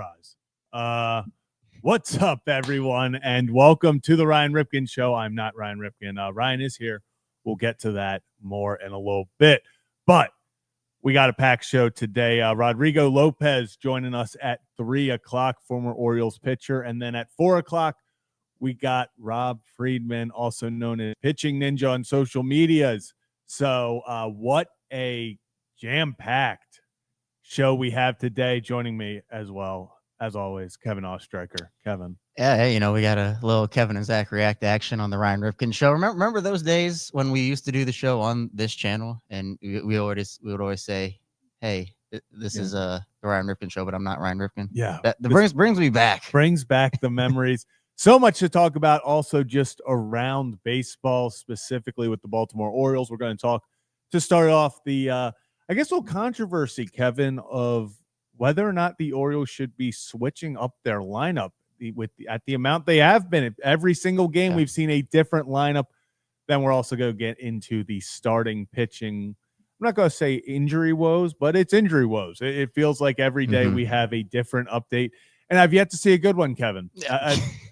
surprise. What's up, everyone, and welcome to the Ryan Ripken Show. I'm not Ryan Ripken. Ryan is here. We'll get to that more in a little bit, but we got a packed show today. Rodrigo Lopez joining us at 3 o'clock, former Orioles pitcher, and then at 4 o'clock, we got Rob Friedman, also known as Pitching Ninja on social medias. So what a jam-packed show we have today. Joining me as well, as always, Kevin Ostreicher. Kevin. Yeah, hey, we got a little Kevin and Zach react action on the Ryan Ripken Show. Remember those days when we used to do the show on this channel, and we would always say, "Hey, this is the Ryan Ripken Show," but I'm not Ryan Ripken. Yeah, that brings me back. Brings back the memories. So much to talk about. Also, just around baseball, specifically with the Baltimore Orioles. We're going to talk to start off the, I guess, little controversy, Kevin, of whether or not the Orioles should be switching up their lineup at the amount they have been. Every single game, we've seen a different lineup. Then we're also going to get into the starting pitching. I'm not going to say injury woes, but it's injury woes. It feels like every day we have a different update. And I've yet to see a good one, Kevin.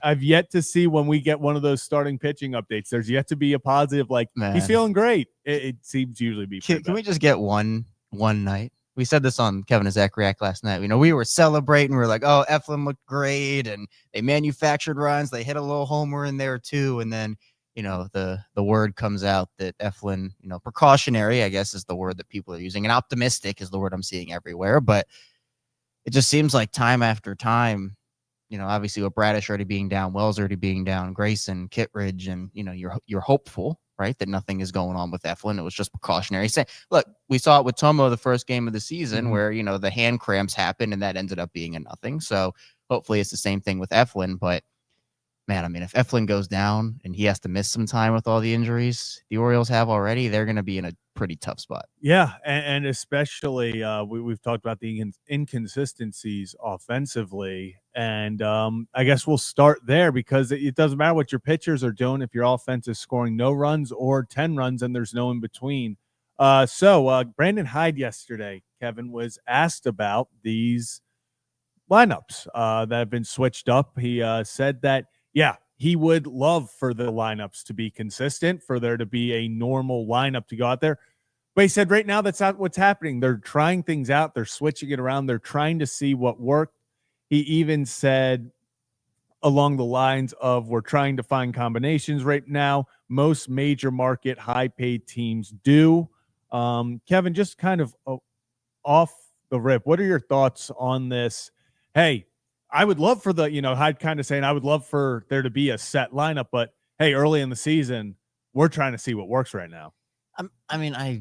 I've yet to see when we get one of those starting pitching updates. There's yet to be a positive, like, he's feeling great. It seems to usually be. Can we just get one night? We said this on Kevin and Zach React last night. We were celebrating. We were like, oh, Eflin looked great. And they manufactured runs. They hit a little homer in there, too. And then, the word comes out that Eflin, precautionary, I guess, is the word that people are using. And optimistic is the word I'm seeing everywhere. But it just seems like time after time, obviously with Bradish already being down, Wells already being down, Grayson, Kittredge, and, you're hopeful, right, that nothing is going on with Eflin. It was just precautionary. Look, we saw it with Tomo the first game of the season where, the hand cramps happened and that ended up being a nothing. So hopefully it's the same thing with Eflin. But, man, if Eflin goes down and he has to miss some time with all the injuries the Orioles have already, they're going to be in a pretty tough spot. Yeah, and especially we've talked about the inconsistencies offensively, and I guess we'll start there because it doesn't matter what your pitchers are doing if your offense is scoring no runs or 10 runs and there's no in between. So Brandon Hyde yesterday, Kevin, was asked about these lineups that have been switched up. He said that, he would love for the lineups to be consistent, for there to be a normal lineup to go out there. But he said right now that's not what's happening. They're trying things out. They're switching it around. They're trying to see what worked. He even said along the lines of, we're trying to find combinations right now. Most major market high-paid teams do. Kevin, just kind of off the rip, what are your thoughts on this? Hey, I would love for Hyde kind of saying, I would love for there to be a set lineup, but hey, early in the season, we're trying to see what works right now. I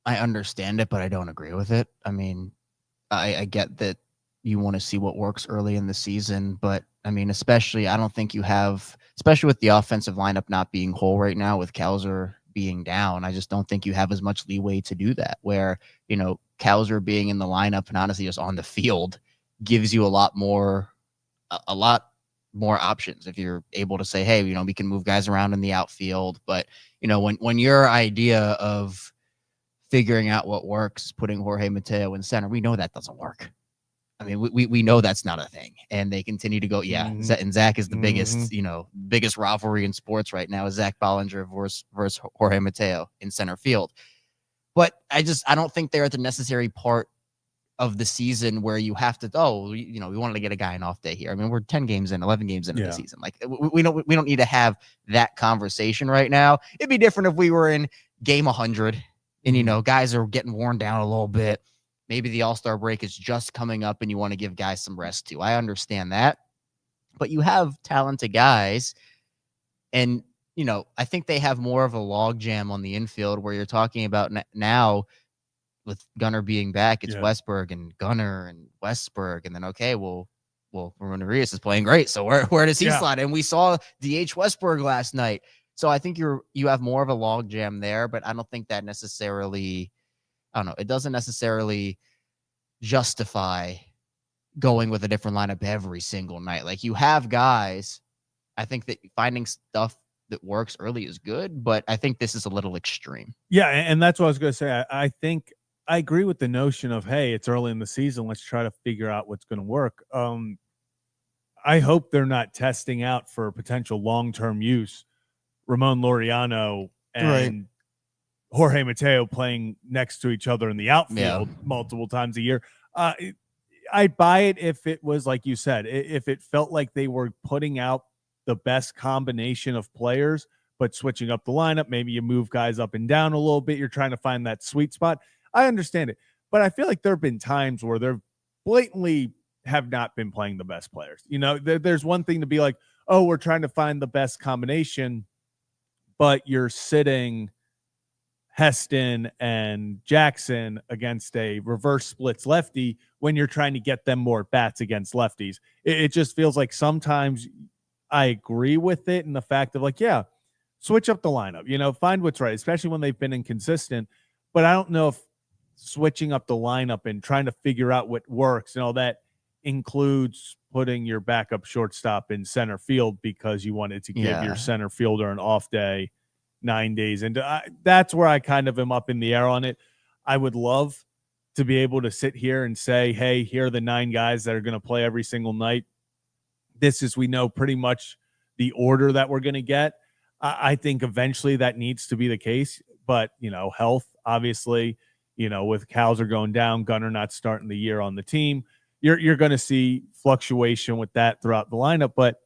understand it, but I don't agree with it. I get that you want to see what works early in the season, but especially I don't think you have, especially with the offensive lineup not being whole right now with Cowser being down, I just don't think you have as much leeway to do that, where, Cowser being in the lineup and honestly just on the field gives you a lot more options if you're able to say, hey, we can move guys around in the outfield. But, when your idea of figuring out what works, putting Jorge Mateo in center, we know that doesn't work. We know that's not a thing. And they continue to go, and Zach is the biggest rivalry in sports right now is Zach Bollinger versus Jorge Mateo in center field. But I don't think they're at the necessary part of the season where you have to, we wanted to get a guy an off day here. We're 11 games into the season. Like we don't need to have that conversation right now. It'd be different if we were in game 100 and, guys are getting worn down a little bit. Maybe the All-Star break is just coming up and you want to give guys some rest too. I understand that, but you have talented guys and, I think they have more of a log jam on the infield where you're talking about now with Gunnar being back, it's Westberg and Gunnar and Westberg. And then, Ramon Urias is playing great. So where does he slot? And we saw DH Westberg last night. So I think you have more of a log jam there, but I don't think that necessarily, it doesn't necessarily justify going with a different lineup every single night. Like you have guys, I think that finding stuff that works early is good, but I think this is a little extreme. Yeah, and that's what I was going to say. I think I agree with the notion of, hey, it's early in the season. Let's try to figure out what's going to work. I hope they're not testing out for potential long-term use Ramon Laureano and Jorge Mateo playing next to each other in the outfield multiple times a year. I'd buy it if it was like you said, if it felt like they were putting out the best combination of players, but switching up the lineup. Maybe you move guys up and down a little bit. You're trying to find that sweet spot. I understand it, but I feel like there have been times where they're blatantly have not been playing the best players. You know, there's one thing to be like, oh, we're trying to find the best combination, but you're sitting Heston and Jackson against a reverse splits lefty when you're trying to get them more bats against lefties. It just feels like sometimes I agree with it in the fact of like, yeah, switch up the lineup, you know, find what's right, especially when they've been inconsistent. But I don't know if switching up the lineup and trying to figure out what works and all that includes putting your backup shortstop in center field because you wanted to give your center fielder an off day 9 days. And that's where I kind of am up in the air on it. I would love to be able to sit here and say, hey, here are the 9 guys that are going to play every single night. This is, we know pretty much the order that we're going to get. I think eventually that needs to be the case, but you know, health, obviously, you know, with Cowser going down, Gunnar not starting the year on the team, you're going to see fluctuation with that throughout the lineup. But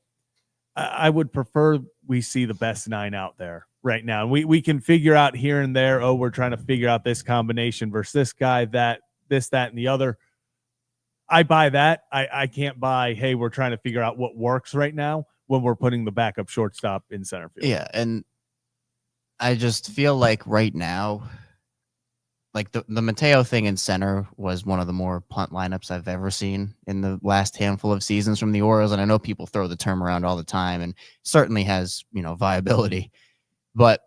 I would prefer we see the best 9 out there right now. And we can figure out here and there, oh, we're trying to figure out this combination versus this guy, that, and the other. I buy that. I can't buy, hey, we're trying to figure out what works right now when we're putting the backup shortstop in center field. Yeah, and I just feel like right now, like the Mateo thing in center was one of the more punt lineups I've ever seen in the last handful of seasons from the Orioles. And I know people throw the term around all the time and certainly has, you know, viability. But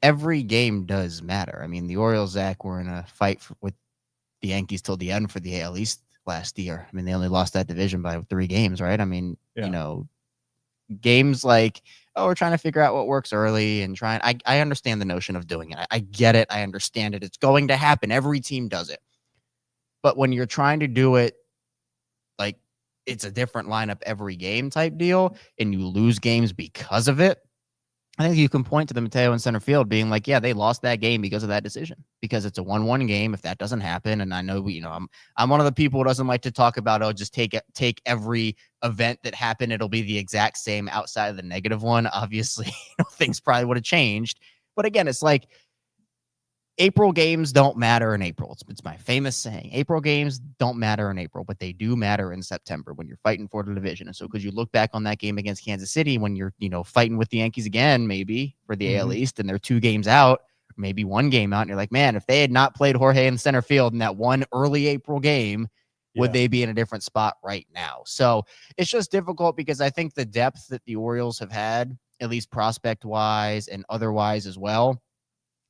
every game does matter. I mean, the Orioles, Zach, were in a fight with the Yankees till the end for the AL East last year. I mean, they only lost that division by 3 games, right? I mean, you know, games like, oh, we're trying to figure out what works early and trying. I understand the notion of doing it. I get it. I understand it. It's going to happen. Every team does it. But when you're trying to do it like it's a different lineup every game type deal and you lose games because of it, I think you can point to the Mateo in center field being like, yeah, they lost that game because of that decision, because it's a 1-1 game. If that doesn't happen, and I know, you know, I'm one of the people who doesn't like to talk about, oh, just take every event that happened. It'll be the exact same outside of the negative one. Obviously, you know, things probably would have changed. But again, it's like April games don't matter in April. It's my famous saying. April games don't matter in April, but they do matter in September when you're fighting for the division. And so because you look back on that game against Kansas City when you're, you know, fighting with the Yankees again, maybe for the AL East, and they're 2 games out, maybe 1 game out, and you're like, man, if they had not played Jorge in center field in that one early April game, would they be in a different spot right now? So it's just difficult because I think the depth that the Orioles have had, at least prospect-wise and otherwise as well,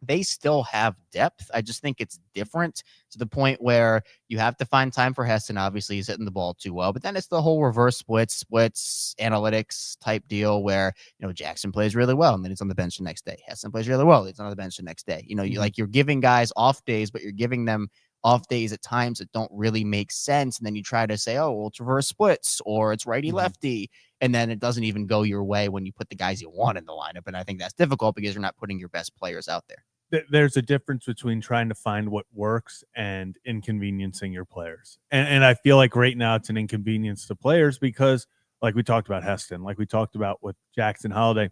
they still have depth. I just think it's different to the point where you have to find time for Heston. Obviously, he's hitting the ball too well, but then it's the whole reverse splits analytics type deal where, you know, Jackson plays really well and then he's on the bench the next day. Heston plays really well. He's on the bench the next day. You know, you're giving guys off days, but you're giving them off days at times that don't really make sense. And then you try to say, oh, well, it's reverse splits or it's righty lefty. And then it doesn't even go your way when you put the guys you want in the lineup. And I think that's difficult because you're not putting your best players out there. There's a difference between trying to find what works and inconveniencing your players. And I feel like right now it's an inconvenience to players because, like we talked about Heston, like we talked about with Jackson Holiday,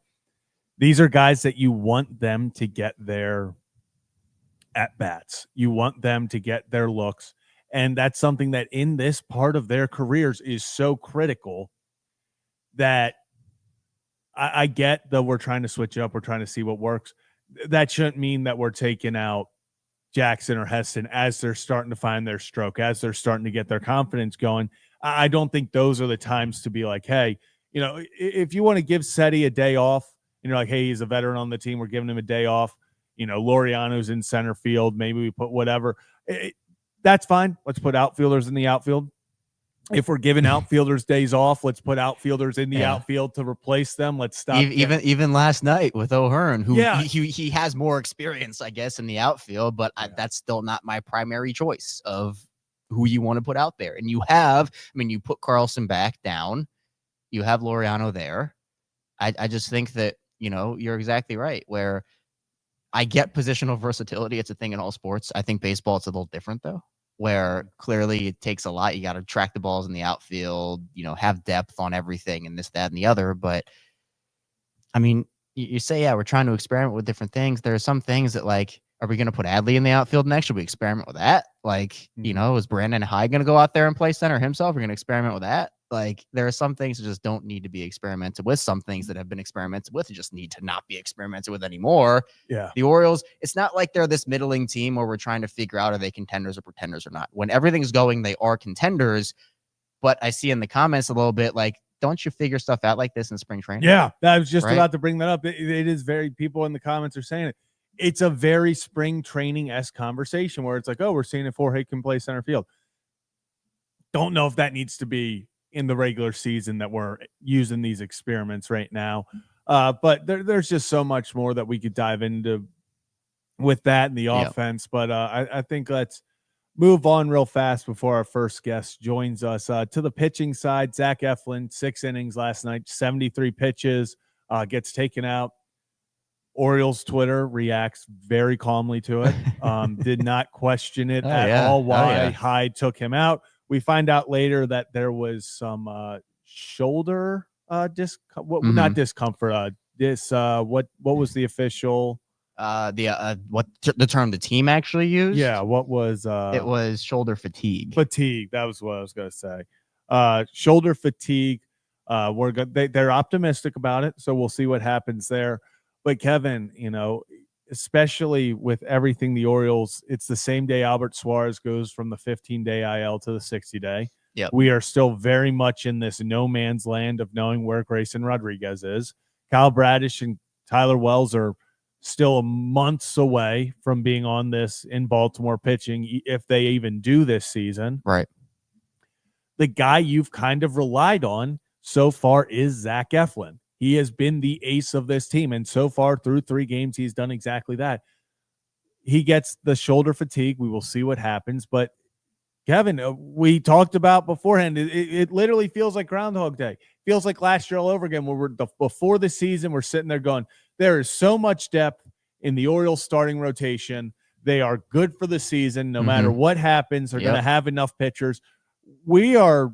these are guys that you want them to get their at-bats. You want them to get their looks. And that's something that in this part of their careers is so critical that I get that we're trying to switch up. We're trying to see what works. That shouldn't mean that we're taking out Jackson or Heston as they're starting to find their stroke, as they're starting to get their confidence going. I don't think those are the times to be like, hey, you know, if you want to give Seti a day off and you're like, hey, he's a veteran on the team, we're giving him a day off. You know, Laureano's in center field. Maybe we put whatever. That's fine. Let's put outfielders in the outfield. if we're giving outfielders days off, let's put outfielders in the Yeah. outfield to replace them. Let's stop. Even last night with O'Hearn, who Yeah. he has more experience, I guess, in the outfield, but that's still not my primary choice of who you want to put out there. And you put Carlson back down. You have Laureano there. I just think that, you're exactly right, where I get positional versatility. It's a thing in all sports. I think baseball, it's a little different, though, where clearly it takes a lot. You got to track the balls in the outfield, have depth on everything and this, that, and the other. But, I mean, you say, yeah, we're trying to experiment with different things. There are some things that, like, are we going to put Adley in the outfield next? Should we experiment with that? Like, is Brandon Hyde going to go out there and play center himself? We're going to experiment with that. Like, there are some things that just don't need to be experimented with. Some things that have been experimented with just need to not be experimented with anymore. Yeah. The Orioles, it's not like they're this middling team where we're trying to figure out, are they contenders or pretenders or not? When everything's going, they are contenders. But I see in the comments a little bit, like, don't you figure stuff out like this in spring training? Yeah, I was just about to bring that up. It is very, people in the comments are saying it. It's a very spring training-esque conversation where it's like, oh, we're seeing if Jorge can play center field. Don't know if that needs to be in the regular season that we're using these experiments right now. But there's just so much more that we could dive into with that and the offense. But I think let's move on real fast before our first guest joins us. To the pitching side, Zach Eflin, 6 innings last night, 73 pitches, gets taken out. Orioles Twitter reacts very calmly to it. Did not question it all why Hyde took him out. We find out later that there was some shoulder not discomfort. What was the official? What the term the team actually used? Yeah, what was it was shoulder fatigue. Fatigue. That was what I was going to say. Shoulder fatigue. They're optimistic about it, so we'll see what happens there. But Kevin, especially with everything the Orioles, it's the same day Albert Suarez goes from the 15-day IL to the 60-day. Yep. We are still very much in this no man's land of knowing where Grayson Rodriguez is. Kyle Bradish and Tyler Wells are still months away from being on this in Baltimore pitching, if they even do this season. Right. The guy you've kind of relied on so far is Zach Eflin. He has been the ace of this team, and so far through 3 games, he's done exactly that. He gets the shoulder fatigue. We will see what happens. But, Kevin, we talked about beforehand, it literally feels like Groundhog Day. Feels like last year all over again, where before the season, we're sitting there going, there is so much depth in the Orioles starting rotation. They are good for the season. No matter what happens, they're going to have enough pitchers. We are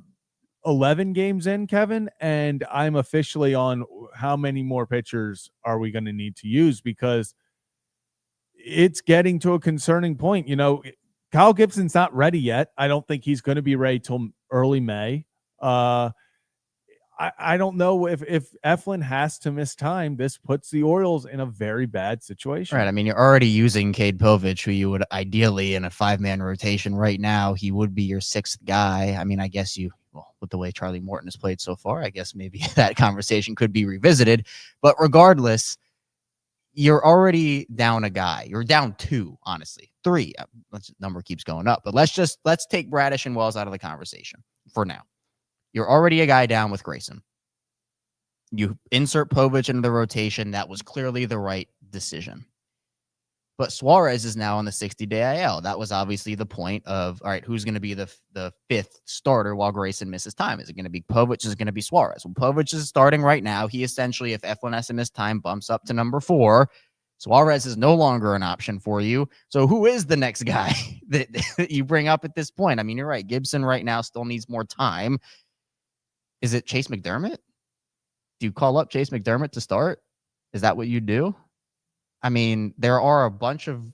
11 games in, Kevin, and I'm officially on how many more pitchers are we going to need to use, because it's getting to a concerning point. Kyle Gibson's not ready yet. I don't think he's going to be ready till early May. I don't know if Eflin has to miss time. This puts the Orioles in a very bad situation. Right. I mean, you're already using Cade Povich, who you would ideally in a 5-man rotation right now, he would be your 6th guy. I mean, I guess with the way Charlie Morton has played so far, I guess maybe that conversation could be revisited. But regardless, you're already down a guy. You're down 2, honestly. 3. The number keeps going up. But let's take Bradish and Wells out of the conversation for now. You're already a guy down with Grayson. You insert Povich into the rotation. That was clearly the right decision. But Suarez is now on the 60-day IL. That was obviously the point of, all right, who's going to be the 5th starter while Grayson misses time? Is it going to be Povich? Is it going to be Suarez? Well, Povich is starting right now. He essentially, if Eflin has to miss time, bumps up to number 4. Suarez is no longer an option for you. So who is the next guy that you bring up at this point? I mean, you're right. Gibson right now still needs more time. Is it Chase McDermott? Do you call up Chase McDermott to start? Is that what you do? I mean, there are a bunch of,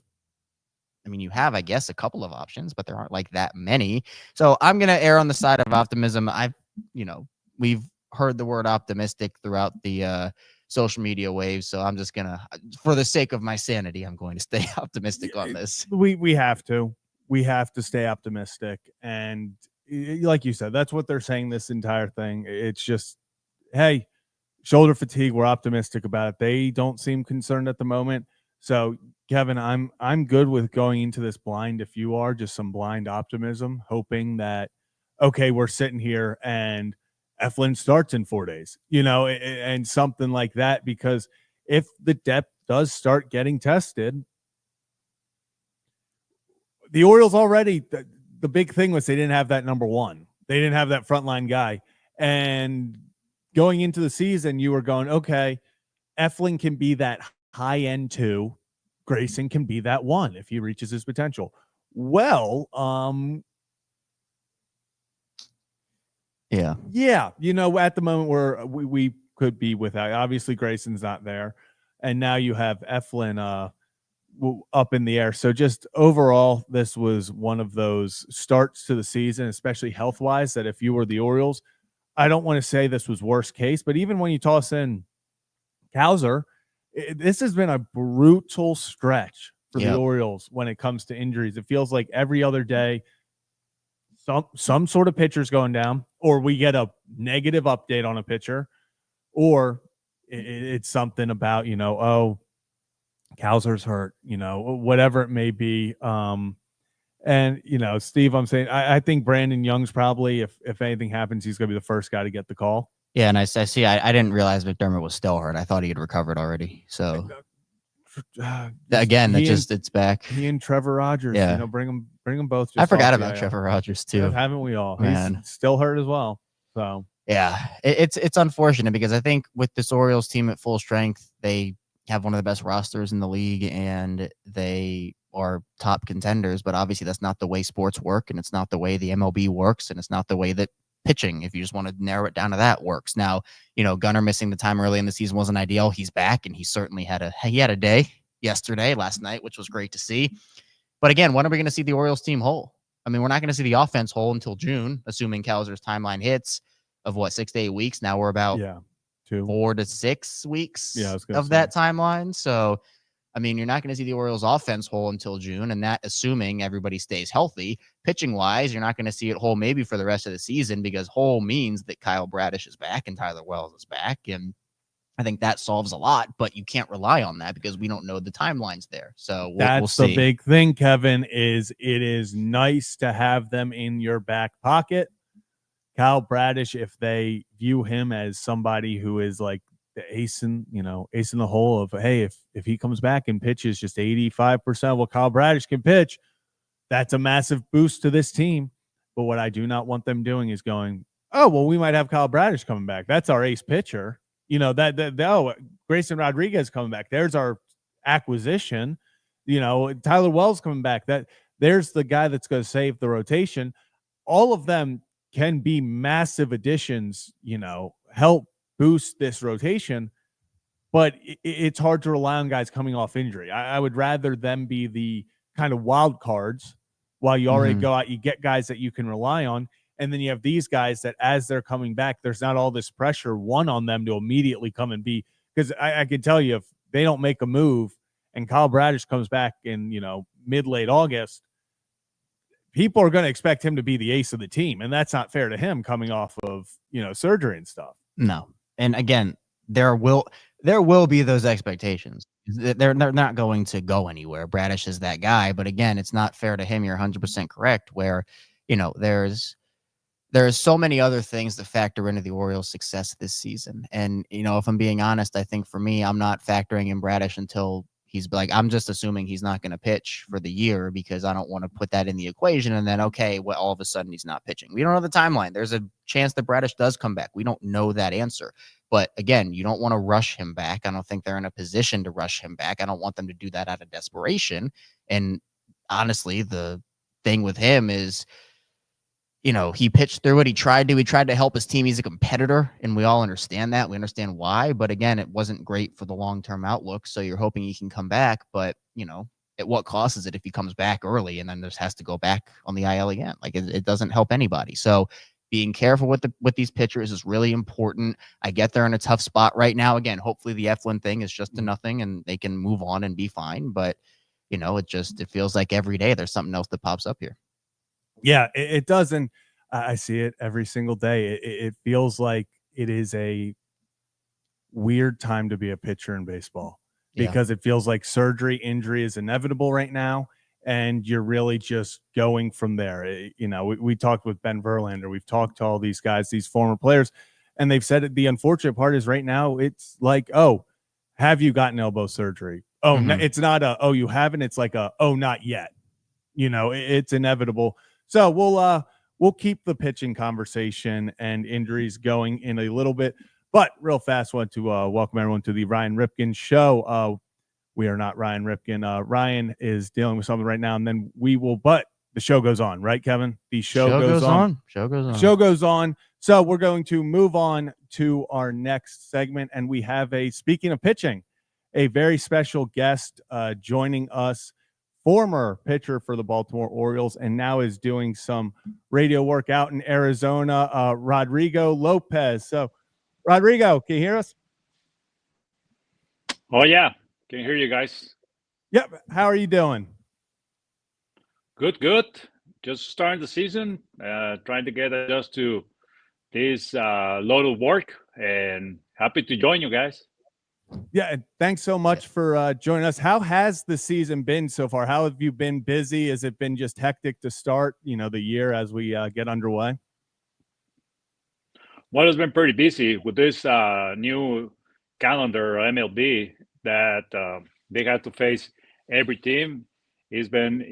you have, I guess, a couple of options, but there aren't like that many. So I'm going to err on the side of optimism. We've heard the word optimistic throughout the social media waves. So I'm just going to, for the sake of my sanity, I'm going to stay optimistic on this. We have to stay optimistic. And like you said, that's what they're saying this entire thing. It's just, hey, shoulder fatigue, we're optimistic about it. They don't seem concerned at the moment. So, Kevin, I'm good with going into this blind if you are, just some blind optimism, hoping that okay, we're sitting here and Eflin starts in 4 days, and something like that, because if the depth does start getting tested, the Orioles already, the big thing was they didn't have that number one. They didn't have that frontline guy. And going into the season, you were going, okay, Eflin can be that high end 2. Grayson can be that 1 if he reaches his potential. Well, yeah. At the moment where we could be without, obviously Grayson's not there, and now you have Eflin up in the air. So just overall, this was one of those starts to the season, especially health wise, that if you were the Orioles, I don't want to say this was worst case, but even when you toss in Cowser, this has been a brutal stretch for the Orioles when it comes to injuries. It feels like every other day, some sort of pitcher's going down, or we get a negative update on a pitcher, or it's something about, Cowser's hurt, whatever it may be. And, Steve, I'm saying, I think Brandon Young's probably, if anything happens, he's going to be the first guy to get the call. Yeah, and I see. I didn't realize McDermott was still hurt. I thought he had recovered already. So again, it's back. He and Trevor Rogers. Bring them both. I forgot about Trevor Rogers too. Haven't we all? Man. He's still hurt as well. So yeah, it's unfortunate because I think with this Orioles team at full strength, they have one of the best rosters in the league and they are top contenders. But obviously, that's not the way sports work, and it's not the way the MLB works, and it's not the way that pitching, if you just want to narrow it down to that, works. Now, Gunnar missing the time early in the season wasn't ideal. He's back, and he certainly had a day last night, which was great to see. But again, when are we going to see the Orioles team whole? I mean, we're not going to see the offense whole until June, assuming Cowser's timeline hits of 6 to 8 weeks. Now we're about 4 to 6 weeks of that timeline. So, I mean, you're not going to see the Orioles offense whole until June, and that assuming everybody stays healthy. Pitching wise, you're not going to see it whole maybe for the rest of the season, because whole means that Kyle Bradish is back and Tyler Wells is back. And I think that solves a lot, but you can't rely on that because we don't know the timelines there. So we'll see. The big thing, Kevin, is it is nice to have them in your back pocket. Kyle Bradish, if they view him as somebody who is like the ace in the hole of, hey, if he comes back and pitches just 85% of what Kyle Bradish can pitch, that's a massive boost to this team. But what I do not want them doing is going, oh, well, we might have Kyle Bradish coming back. That's our ace pitcher. Grayson Rodriguez coming back. There's our acquisition. Tyler Wells coming back. There's the guy that's going to save the rotation. All of them can be massive additions, help boost this rotation, but it's hard to rely on guys coming off injury. I would rather them be the kind of wild cards while you already go out, you get guys that you can rely on. And then you have these guys that as they're coming back, there's not all this pressure on them to immediately come and be, because I can tell you, if they don't make a move and Kyle Bradish comes back in, mid-late August, people are going to expect him to be the ace of the team. And that's not fair to him coming off of, surgery and stuff. No. And again, there will be those expectations. They're not going to go anywhere. Bradish is that guy. But again, it's not fair to him. You're 100% correct, where, there's so many other things that factor into the Orioles' success this season. And, if I'm being honest, I think for me, I'm not factoring in Bradish until he's I'm just assuming he's not going to pitch for the year, because I don't want to put that in the equation. And then, okay, well, all of a sudden he's not pitching. We don't know the timeline. There's a chance that Bradish does come back. We don't know that answer. But again, you don't want to rush him back. I don't think they're in a position to rush him back. I don't want them to do that out of desperation. And honestly, the thing with him is, he pitched through it. He tried to help his team. He's a competitor, and we all understand that. We understand why. But again, it wasn't great for the long-term outlook. So you're hoping he can come back. But, at what cost is it if he comes back early and then just has to go back on the IL again? Like, it doesn't help anybody. So being careful with these pitchers is really important. I get they're in a tough spot right now. Again, hopefully the Eflin thing is just a nothing and they can move on and be fine. But, it feels like every day there's something else that pops up here. Yeah, it doesn't. I see it every single day. It feels like it is a weird time to be a pitcher in baseball, because it feels like injury is inevitable right now. and you're really just going from there. We talked with Ben Verlander, we've talked to all these guys, these former players, and they've said the unfortunate part is right now it's like, oh, have you gotten elbow surgery? Oh, no, it's not oh, you haven't. It's like oh, not yet. It's inevitable. So we'll keep the pitching conversation and injuries going in a little bit. But real fast, want to welcome everyone to the Ryan Ripken Show. We are not Ryan Ripken. Ryan is dealing with something right now, and then but the show goes on, right, Kevin? The show goes on. Show goes on. Show goes on. So we're going to move on to our next segment, and we have speaking of pitching, a very special guest joining us, former pitcher for the Baltimore Orioles, and now is doing some radio work out in Arizona, Rodrigo Lopez. So, Rodrigo, can you hear us? Oh, yeah. Can hear you guys. Yep. How are you doing? Good. Just starting the season, trying to get adjusted to this load of work, and happy to join you guys. Yeah, thanks so much for joining us. How has the season been so far? How have you been busy? Has it been just hectic to start, the year as we get underway? Well, it's been pretty busy with this new calendar, MLB, that they had to face every team. It's been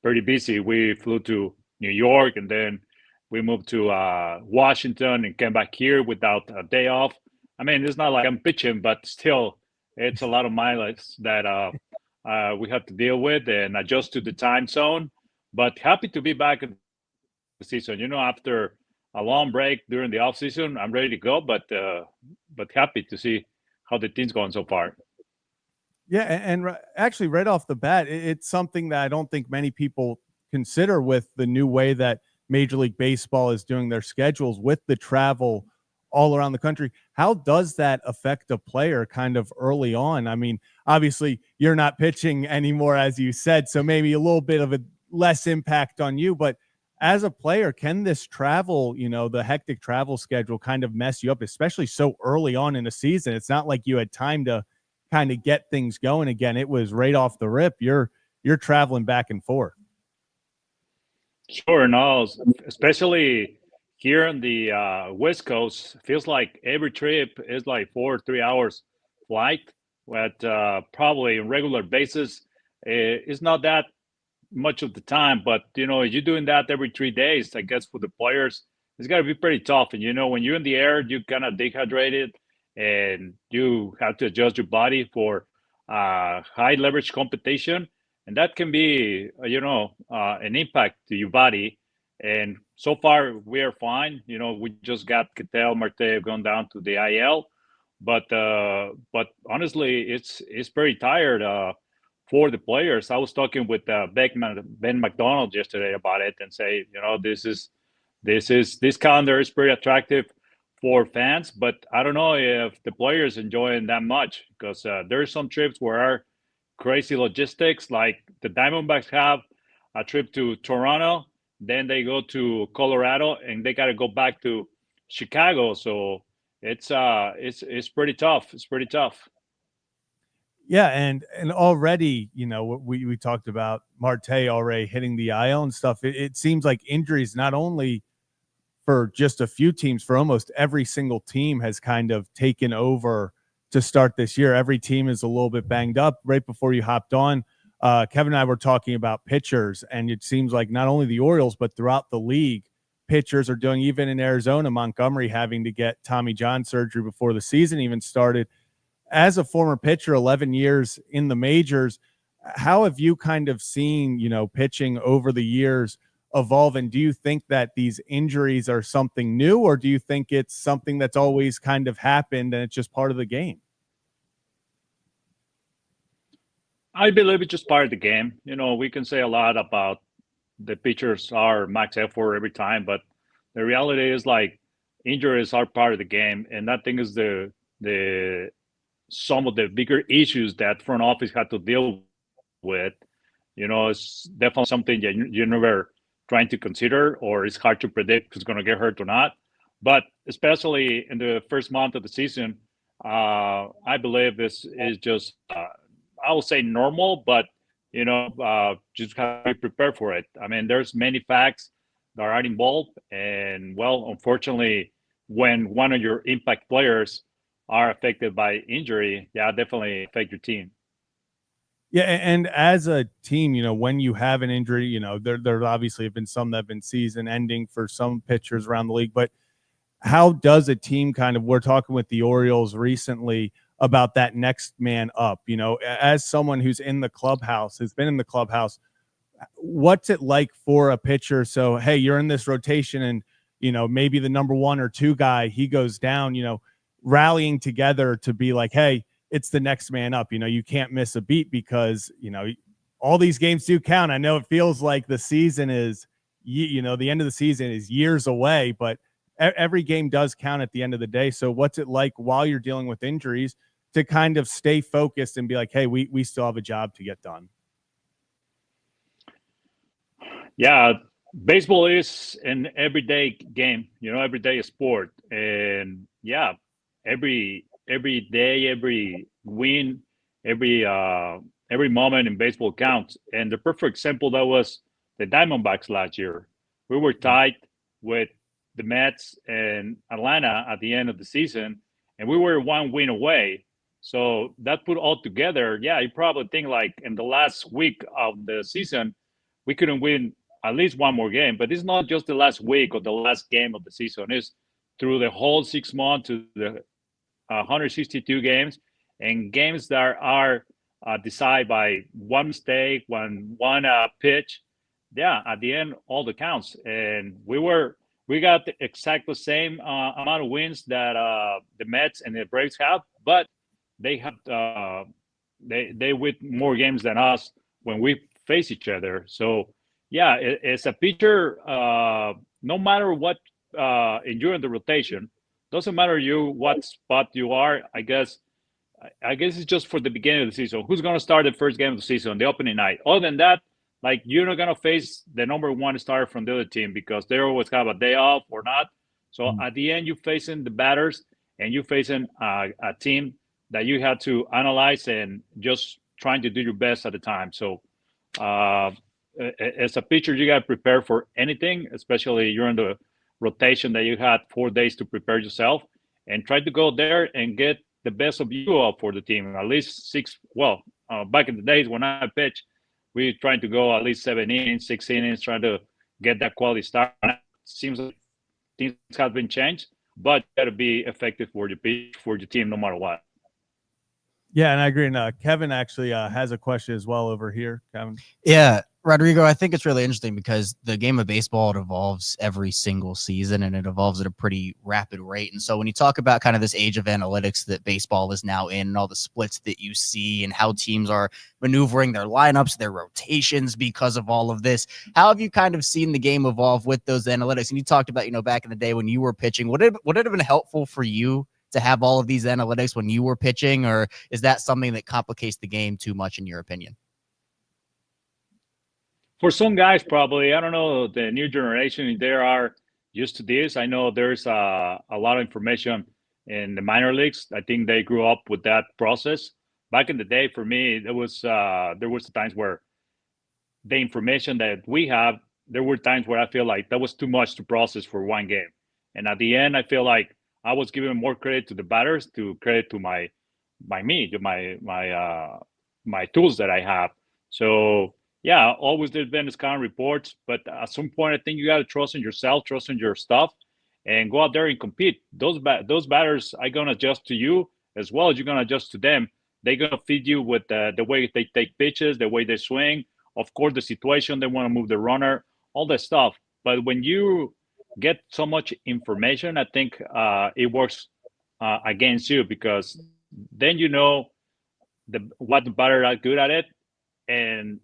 pretty busy. We flew to New York, and then we moved to Washington and came back here without a day off. I mean, it's not like I'm pitching, but still, it's a lot of mileage that we have to deal with and adjust to the time zone. But happy to be back in the season. After a long break during the off season, I'm ready to go. But happy to see how the team's going so far. Yeah, and actually, right off the bat, it's something that I don't think many people consider with the new way that Major League Baseball is doing their schedules with the travel all around the country. How does that affect a player kind of early on? I mean, obviously you're not pitching anymore, as you said, so maybe a little bit of a less impact on you, but as a player, can this travel, the hectic travel schedule kind of mess you up, especially so early on in the season? It's not like you had time to kind of get things going again. It was right off the rip. You're traveling back and forth. Sure, no, especially here on the West Coast, feels like every trip is like 4 or 3 hours flight. But probably on regular basis, it's not that much of the time. But you're doing that every 3 days. I guess for the players, it's got to be pretty tough. And when you're in the air, you kind of dehydrated, and you have to adjust your body for high leverage competition, and that can be an impact to your body. And so far we are fine. We just got Ketel Marte gone down to the IL, but honestly, it's pretty tired for the players. I was talking with Ben McDonald yesterday about it, and say, this calendar is pretty attractive for fans, but I don't know if the players enjoy it that much, because there's some trips where are crazy logistics. Like the Diamondbacks have a trip to Toronto, then they go to Colorado, and they got to go back to Chicago. So it's pretty tough. It's pretty tough. Yeah, and already, we talked about Marte already hitting the IL and stuff. It seems like injuries, not only for just a few teams, for almost every single team, has kind of taken over to start this year. Every team is a little bit banged up. Right before you hopped on, Kevin and I were talking about pitchers, and it seems like not only the Orioles, but throughout the league, pitchers are doing, even in Arizona, Montgomery having to get Tommy John surgery before the season even started. As a former pitcher, 11 years in the majors, how have you kind of seen, pitching over the years evolve? And do you think that these injuries are something new, or do you think it's something that's always kind of happened and it's just part of the game? I believe it's just part of the game. We can say a lot about the pitchers are max effort every time, but the reality is, like, injuries are part of the game, and I think is the some of the bigger issues that front office had to deal with. It's definitely something that you're never trying to consider, or it's hard to predict who's going to get hurt or not. But especially in the first month of the season, I believe this is just, I will say normal, but just have to be prepared for it. I mean, there's many facts that are involved, and well, unfortunately, when one of your impact players are affected by injury, yeah, definitely affect your team. Yeah, and as a team, when you have an injury, there obviously have been some that have been season ending for some pitchers around the league, but how does a team we're talking with the Orioles recently about that next man up, as someone who's in the clubhouse, has been in the clubhouse, what's it like for a pitcher? So, hey, you're in this rotation and, maybe the number 1 or 2 guy, he goes down, rallying together to be like, hey, it's the next man up. You can't miss a beat because, all these games do count. I know it feels like the season is, the end of the season is years away, but every game does count at the end of the day. So what's it like while you're dealing with injuries to kind of stay focused and be like, hey, we still have a job to get done? Yeah, baseball is an everyday game, everyday sport. And yeah, every day, every win, every moment in baseball counts. And the perfect example that was the Diamondbacks last year. We were tied with the Mets and Atlanta at the end of the season, and we were 1 win away. So that put all together, yeah, you probably think like in the last week of the season, we couldn't win at least one more game. But it's not just the last week or the last game of the season. It's through the whole 6 months to the 162 games, and games that are decided by one mistake, one pitch. Yeah, at the end, all the counts. And we got the exact the same amount of wins that the Mets and the Braves have, but they have they win more games than us when we face each other. So yeah, as a pitcher, no matter what, and you're in the rotation, doesn't matter what spot you are. I guess it's just for the beginning of the season. Who's going to start the first game of the season, the opening night? Other than that, like, you're not going to face the number 1 starter from the other team because they always have a day off or not. So at the end, you're facing the batters, and you're facing a team that you have to analyze and just trying to do your best at the time. So as a pitcher, you got to prepare for anything, especially you're in the rotation that you had 4 days to prepare yourself, and try to go there and get the best of you up for the team. At least 6. Well, back in the days when I pitched, we trying to go at least 7 innings, 6 innings, trying to get that quality start. It seems like things have been changed, but you got to be effective for your team no matter what. Yeah, and I agree. And Kevin actually has a question as well over here. Kevin. Yeah, Rodrigo, I think it's really interesting because the game of baseball, it evolves every single season, and it evolves at a pretty rapid rate. And so when you talk about kind of this age of analytics that baseball is now in, and all the splits that you see and how teams are maneuvering their lineups, their rotations because of all of this, how have you kind of seen the game evolve with those analytics? And you talked about, back in the day when you were pitching, would it have been helpful for you to have all of these analytics when you were pitching, or is that something that complicates the game too much in your opinion? For some guys, probably. I don't know, the new generation, they are used to this. I know there's a lot of information in the minor leagues. I think they grew up with that process. Back in the day, for me, there was the times where the information that we have, there were times where I feel like that was too much to process for one game. And at the end, I feel like I was giving more credit to the batters, to credit to my tools that I have. So yeah, always there's been this kind of reports, but at some point, I think you got to trust in yourself, trust in your stuff, and go out there and compete. Those batters are gonna adjust to you as well as you're gonna adjust to them. They're gonna feed you with the way they take pitches, the way they swing, of course, the situation they want to move the runner, all that stuff. But when you get so much information, I think it works against you, because then what the batter are good at it, and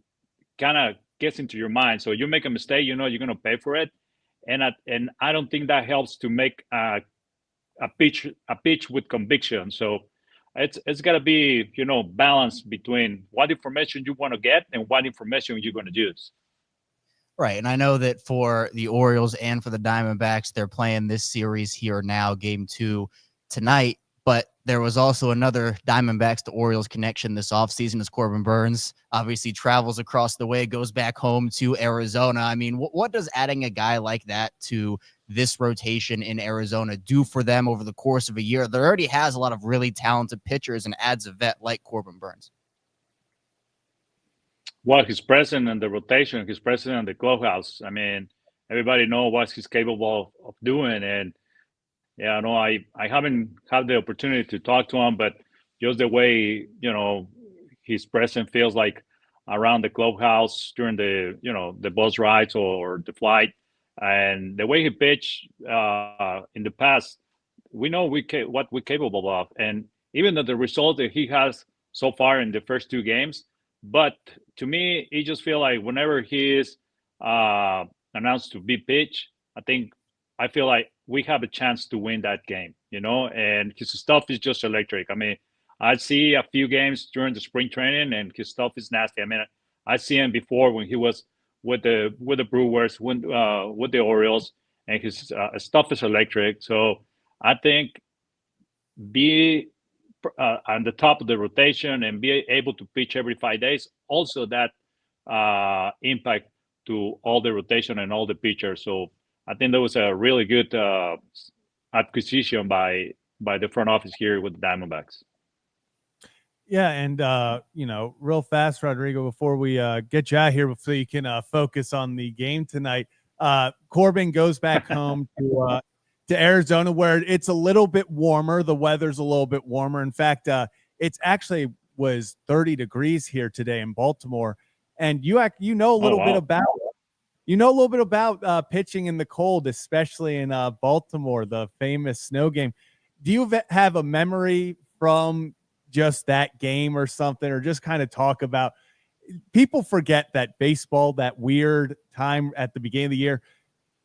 kind of gets into your mind. So you make a mistake, you're going to pay for it, and I don't think that helps to make a pitch with conviction. So it's got to be balance between what information you want to get and what information you're going to use. Right, and I know that for the Orioles and for the Diamondbacks, they're playing this series here now, Game 2 tonight. But there was also another Diamondbacks to Orioles connection this offseason as Corbin Burnes obviously travels across the way, goes back home to Arizona. I mean, what does adding a guy like that to this rotation in Arizona do for them over the course of a year that already has a lot of really talented pitchers and adds a vet like Corbin Burnes? Well, he's present in the rotation. He's present in the clubhouse. I mean, everybody knows what he's capable of doing. And yeah, no, I haven't had the opportunity to talk to him, but just the way, his presence feels like around the clubhouse during the, the bus rides or the flight, and the way he pitched in the past, we know what we're capable of. And even the result that he has so far in the first two games, but to me, it just feel like whenever he is announced to be pitched, I feel like we have a chance to win that game, and his stuff is just electric. I mean, I see a few games during the spring training and his stuff is nasty. I mean, I see him before when he was with the Brewers, with the Orioles, and his stuff is electric. So I think be on the top of the rotation and be able to pitch every 5 days, also that impact to all the rotation and all the pitchers. So I think that was a really good acquisition by the front office here with the Diamondbacks. Yeah, and real fast, Rodrigo, before we get you out here, so you can focus on the game tonight. Corbin goes back home to Arizona, where it's a little bit warmer. The weather's a little bit warmer. In fact, it's actually was 30 degrees here today in Baltimore, and you know a little bit about pitching in the cold, especially in Baltimore, the famous snow game. Do you have a memory from just that game or something, or just kind of talk about, people forget that baseball, that weird time at the beginning of the year,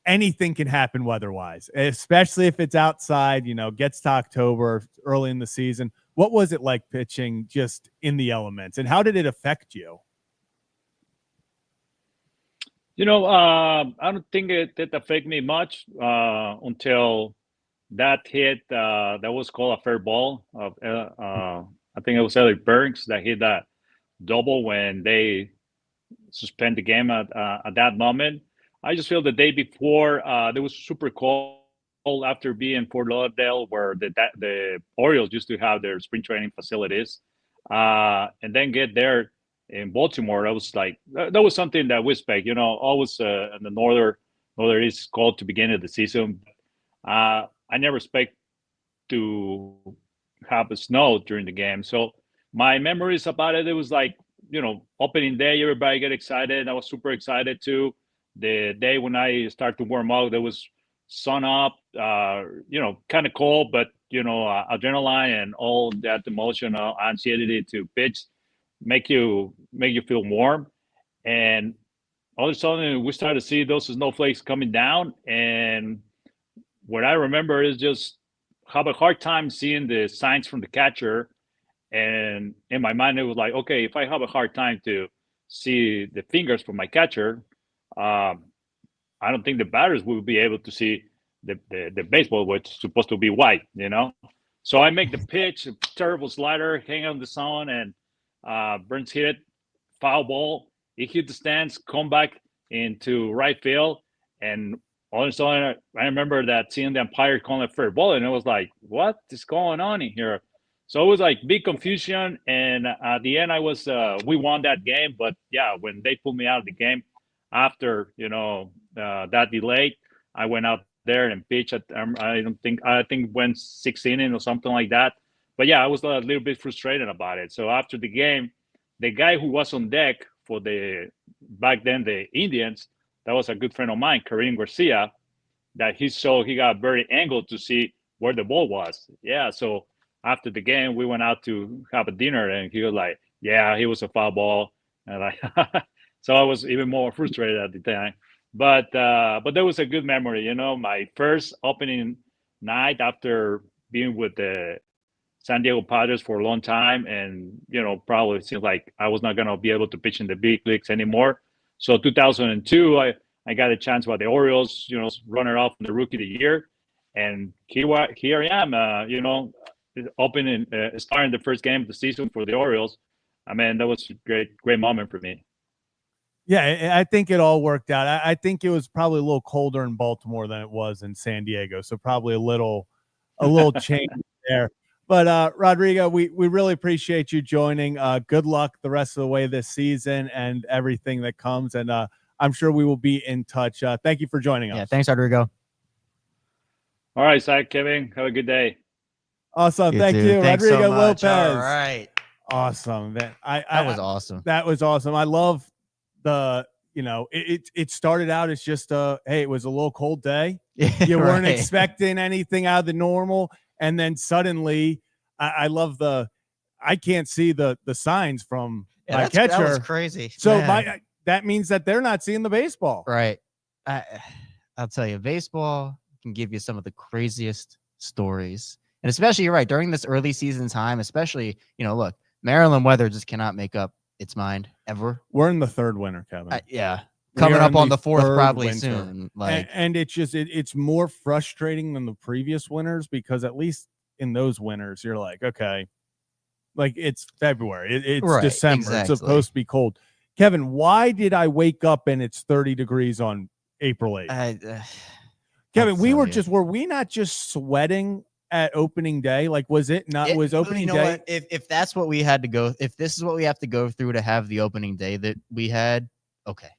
anything can happen weather-wise, especially if it's outside, gets to October, early in the season. What was it like pitching just in the elements, and how did it affect you? I don't think it affected me much until that hit that was called a fair ball of I think it was Elliot Burks that hit that double when they suspend the game at that moment. I just feel the day before there was super cold after being in Fort Lauderdale, where the Orioles used to have their spring training facilities, and then get there in Baltimore. That was something that we expect. Always in the northeast cold to begin of the season. I never expect to have a snow during the game. So my memories about it was like, opening day, everybody get excited. I was super excited too. The day when I started to warm up, there was sun up, kind of cold, but adrenaline and all that emotional anxiety to pitch make you feel warm. And all of a sudden we started to see those snowflakes coming down, and what I remember is just have a hard time seeing the signs from the catcher. And in my mind, it was like, okay, if I have a hard time to see the fingers from my catcher, I don't think the batters will be able to see the baseball, which is supposed to be white, So I make the pitch, a terrible slider, hang on the zone, and Burns hit foul ball. It hit the stands, come back into right field, and all of a sudden, I remember that seeing the umpire calling a fair ball, and it was like, what is going on in here? So it was like big confusion, and at the end, we won that game. But yeah, when they pulled me out of the game after that delay, I went out there and pitched. I think went 6 innings or something like that. But yeah, I was a little bit frustrated about it. So after the game, the guy who was on deck for back then the Indians, that was a good friend of mine, Kareem Garcia, that he got very angled to see where the ball was. Yeah, so after the game, we went out to have a dinner, and he was like, yeah, he was a foul ball. And so I was even more frustrated at the time. But there was a good memory, my first opening night after being with the San Diego Padres for a long time, and probably seems like I was not going to be able to pitch in the big leagues anymore. So 2002, I got a chance by the Orioles, runner-up in the Rookie of the Year, and here I am, starting the first game of the season for the Orioles. I mean, that was a great moment for me. Yeah, I think it all worked out. I think it was probably a little colder in Baltimore than it was in San Diego, so probably a little change there. But Rodrigo, we really appreciate you joining. Good luck the rest of the way this season and everything that comes. And I'm sure we will be in touch. Thank you for joining us. Yeah, thanks, Rodrigo. All right, Zach, Kevin, have a good day. Awesome. Thank you, Thanks Rodrigo so much. Lopez. All right. Awesome. That was awesome. That was awesome. I love it started out as just hey, it was a little cold day. You weren't expecting anything out of the normal. And then suddenly I love I can't see the signs from my catcher. That was crazy. So that means that they're not seeing the baseball. Right. I'll tell you, baseball can give you some of the craziest stories. And especially, you're right, during this early season time, especially, look, Maryland weather just cannot make up its mind ever. We're in the third winter, Kevin. Yeah. Coming up on the fourth probably winter. Soon. And it's just it's more frustrating than the previous winters, because at least in those winters you're like, okay, like it's February, it's right, December, exactly. It's supposed to be cold. Kevin, why did I wake up and it's 30 degrees on April 8th? Kevin, were we not just sweating at opening day? Like, was it not? Was opening day? What? If that's what we had to go, if this is what we have to go through to have the opening day that we had, okay.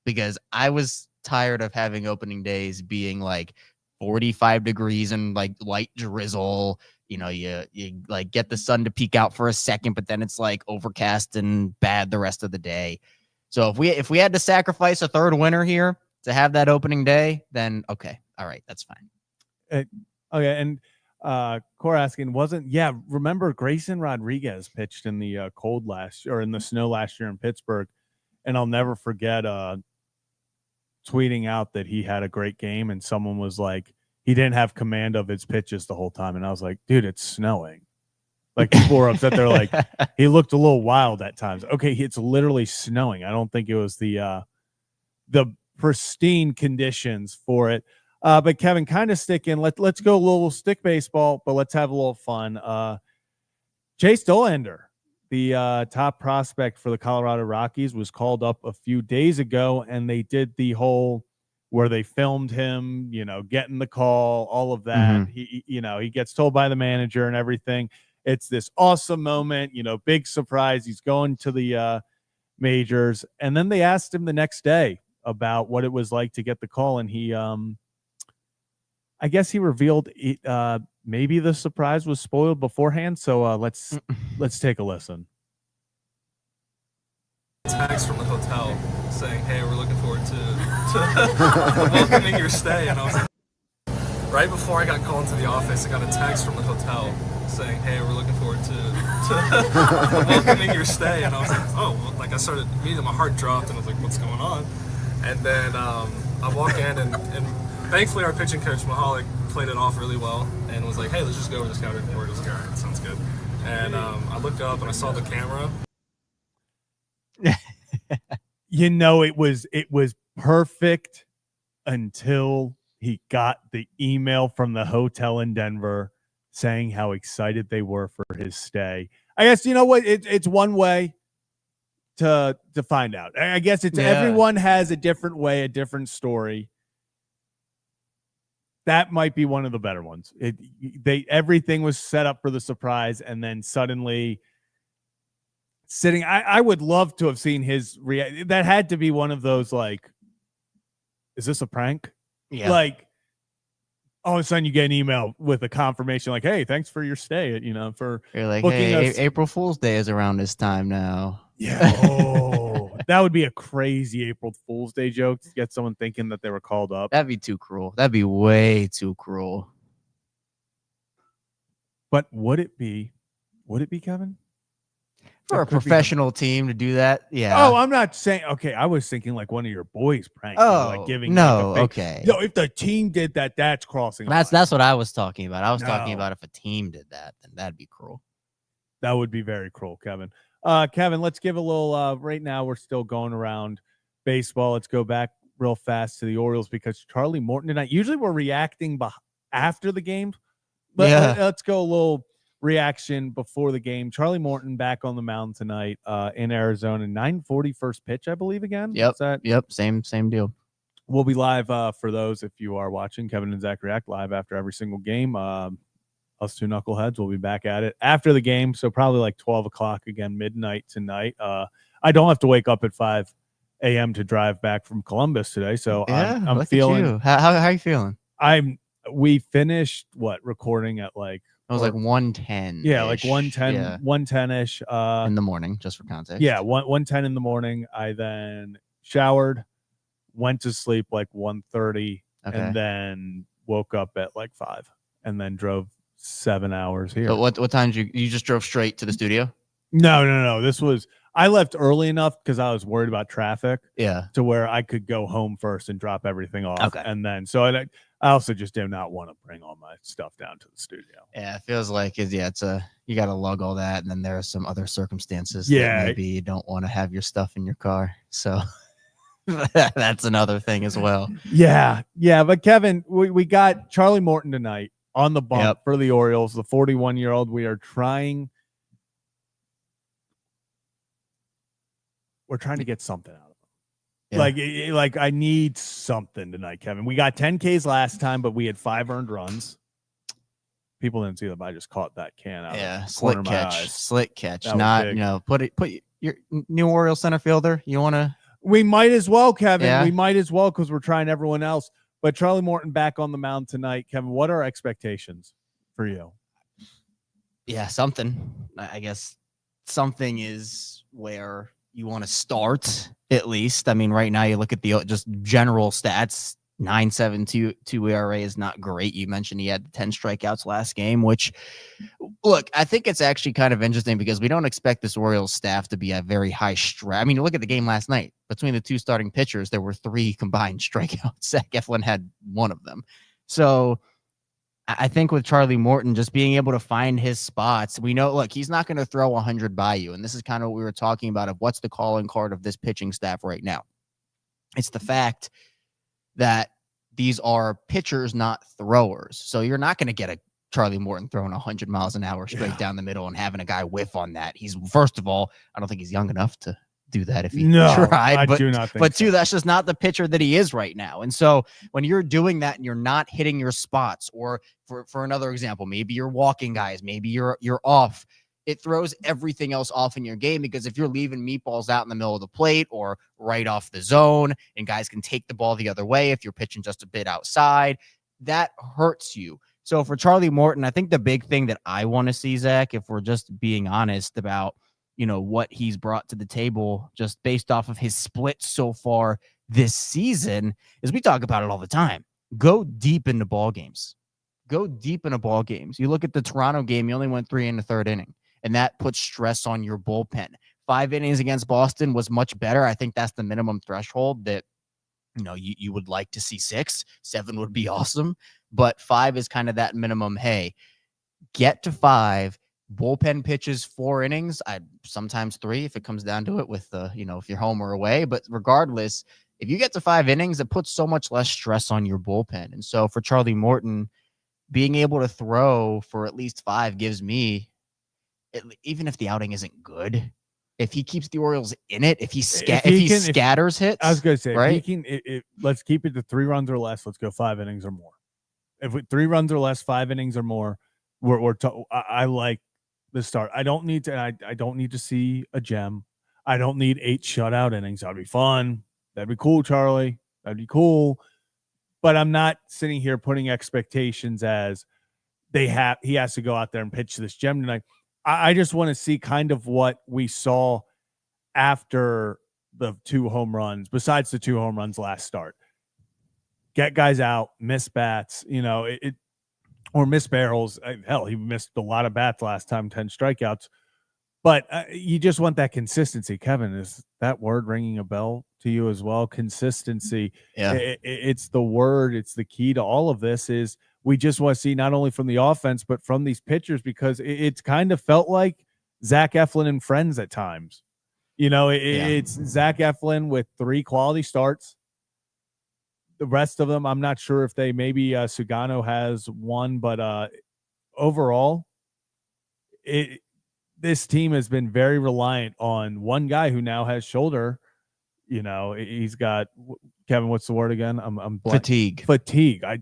Because I was tired of having opening days being like 45 degrees and like light drizzle. You like get the sun to peek out for a second, but then it's like overcast and bad the rest of the day. So if we had to sacrifice a third winter here to have that opening day, then okay, all right, that's fine. Okay, and Cora asking, remember Grayson Rodriguez pitched in the cold in the snow last year in Pittsburgh, and I'll never forget tweeting out that he had a great game, and someone was like, he didn't have command of his pitches the whole time, and I was like, dude, it's snowing. Like, people were upset. They're like, he looked a little wild at times. Okay, it's literally snowing. I don't think it was the pristine conditions for it. But Kevin, kind of stick in. Let's go a little stick baseball, but let's have a little fun. Chase Dollander, the top prospect for the Colorado Rockies, was called up a few days ago, and they did the whole where they filmed him, getting the call, all of that. Mm-hmm. He gets told by the manager and everything. It's this awesome moment, big surprise. He's going to the majors. And then they asked him the next day about what it was like to get the call. And he, I guess he revealed maybe the surprise was spoiled beforehand. So let's take a listen. Text from the hotel saying, "Hey, we're looking forward to welcoming your stay." And I was like, right before I got called into the office, I got a text from the hotel saying, "Hey, we're looking forward to welcoming your stay." And I was like, oh, well, like I started immediately, my heart dropped, and I was like, what's going on? And then I walk in, and thankfully our pitching coach Mahalik played it off really well and was like, "Hey, let's just go over the scouting report." I was like, all right, that sounds good. And I looked up and I saw the camera. It was perfect until he got the email from the hotel in Denver saying how excited they were for his stay. I guess, it's one way to find out. I guess everyone has a different way, a different story. That might be one of the better ones. Everything was set up for the surprise, and then suddenly sitting. I would love to have seen his reaction. That had to be one of those, like, is this a prank? Yeah. Like, all of a sudden you get an email with a confirmation, like, "Hey, thanks for your stay." For you're like, "Hey, April Fool's Day is around this time now." Yeah. Oh, that would be a crazy April Fool's Day joke to get someone thinking that they were called up. That'd be too cruel. That'd be way too cruel. But would it be, Kevin? For a professional team to do that? Yeah. Oh, I'm not saying, okay, I was thinking like one of your boys pranking, like giving. No, okay. No, if the team did that, that's crossing. That's what I was talking about. I was talking about if a team did that, then that'd be cruel. That would be very cruel, Kevin. Kevin, let's give a little, right now we're still going around baseball. Let's go back real fast to the Orioles, because Charlie Morton tonight, usually we're reacting after the game, but let's go a little reaction before the game. Charlie Morton back on the mound tonight in Arizona. 9:40 first pitch, I believe, again. Yep. That? Yep. Same deal. We'll be live for those if you are watching. Kevin and Zach react live after every single game. Us two knuckleheads will be back at it after the game, so probably like 12 o'clock again, midnight tonight. I don't have to wake up at 5 a.m. to drive back from Columbus today, so Yeah, I'm look feeling. at you. How are you feeling? We finished recording at like. It was like 1:10. Yeah, like 1:10, yeah. 1:10-ish. In the morning, just for context. Yeah, 1:10 in the morning. I then showered, went to sleep like 1:30, and then woke up at like 5, and then drove 7 hours here. But what time did you just drove straight to the studio? No. I left early enough because I was worried about traffic. Yeah. To where I could go home first and drop everything off. Okay. And then, so I also just did not want to bring all my stuff down to the studio. Yeah, it feels like you got to lug all that, and then there are some other circumstances. Yeah. That maybe you don't want to have your stuff in your car. So that's another thing as well. Yeah. But Kevin, we got Charlie Morton tonight on the bump for the Orioles, the 41-year-old. We're trying to get something out of him. Yeah. Like I need something tonight, Kevin. We got 10 Ks last time, but we had 5 earned runs. People didn't see that, but I just caught that can out. Yeah, of the corner of my eyes. Slick catch. That Not, put your new Orioles center fielder. You want to? We might as well, Kevin. Yeah. We might as well because we're trying everyone else. But Charlie Morton back on the mound tonight, Kevin. What are expectations for you? Yeah, something. I guess something is where you want to start, at least. I mean, right now you look at the just general stats. 9.72 ERA is not great. You mentioned he had 10 strikeouts last game, which, look, I think it's actually kind of interesting because we don't expect this Orioles staff to be a very high strike. I mean, look at the game last night. Between the two starting pitchers, there were 3 combined strikeouts. Zach Eflin had 1 of them. So I think with Charlie Morton just being able to find his spots, we know, look, he's not going to throw 100 by you. And this is kind of what we were talking about of what's the calling card of this pitching staff right now. It's the fact that these are pitchers, not throwers. So you're not going to get a Charlie Morton throwing 100 miles an hour straight down the middle and having a guy whiff on that. He's, first of all, I don't think he's young enough to do that if he tried. I do not think but so. two, that's just not the pitcher that he is right now. And so when you're doing that and you're not hitting your spots, or for another example, maybe you're walking guys, maybe you're off, it throws everything else off in your game, because if you're leaving meatballs out in the middle of the plate or right off the zone and guys can take the ball the other way, if you're pitching just a bit outside, that hurts you. So for Charlie Morton, I think the big thing that I want to see, Zach, if we're just being honest about, what he's brought to the table just based off of his split so far this season, is we talk about it all the time. Go deep into ball games. Go deep into ball games. You look at the Toronto game, you only went 3 in the 3rd inning. And that puts stress on your bullpen. 5 innings against Boston was much better. I think that's the minimum threshold that, you would like to see 6. 7 would be awesome. But 5 is kind of that minimum. Hey, get to 5. Bullpen pitches 4 innings. Sometimes 3 if it comes down to it with, if you're home or away. But regardless, if you get to 5 innings, it puts so much less stress on your bullpen. And so for Charlie Morton, being able to throw for at least 5 gives me, even if the outing isn't good, if he keeps the Orioles in it, if he scatters hits, I was going to say, right? if he can, let's keep it to 3 runs or less. Let's go 5 innings or more. If 3 runs or less, 5 innings or more, I like the start. I don't need to see a gem. I don't need 8 shutout innings. That'd be fun. That'd be cool, Charlie. That'd be cool. But I'm not sitting here putting expectations as he has to go out there and pitch this gem tonight. I just want to see kind of what we saw after the 2 home runs, besides the 2 home runs last start. Get guys out, miss bats, or miss barrels. Hell, he missed a lot of bats last time, 10 strikeouts. But you just want that consistency. Kevin, is that word ringing a bell to you as well? Consistency. Yeah. It's the word. It's the key to all of this. Is we just want to see not only from the offense, but from these pitchers, because it's kind of felt like Zach Eflin and friends at times. It's Zach Eflin with 3 quality starts. The rest of them, I'm not sure if maybe Sugano has 1, but overall, this team has been very reliant on one guy who now has shoulder. He's got, Kevin, what's the word again? I'm Fatigue. I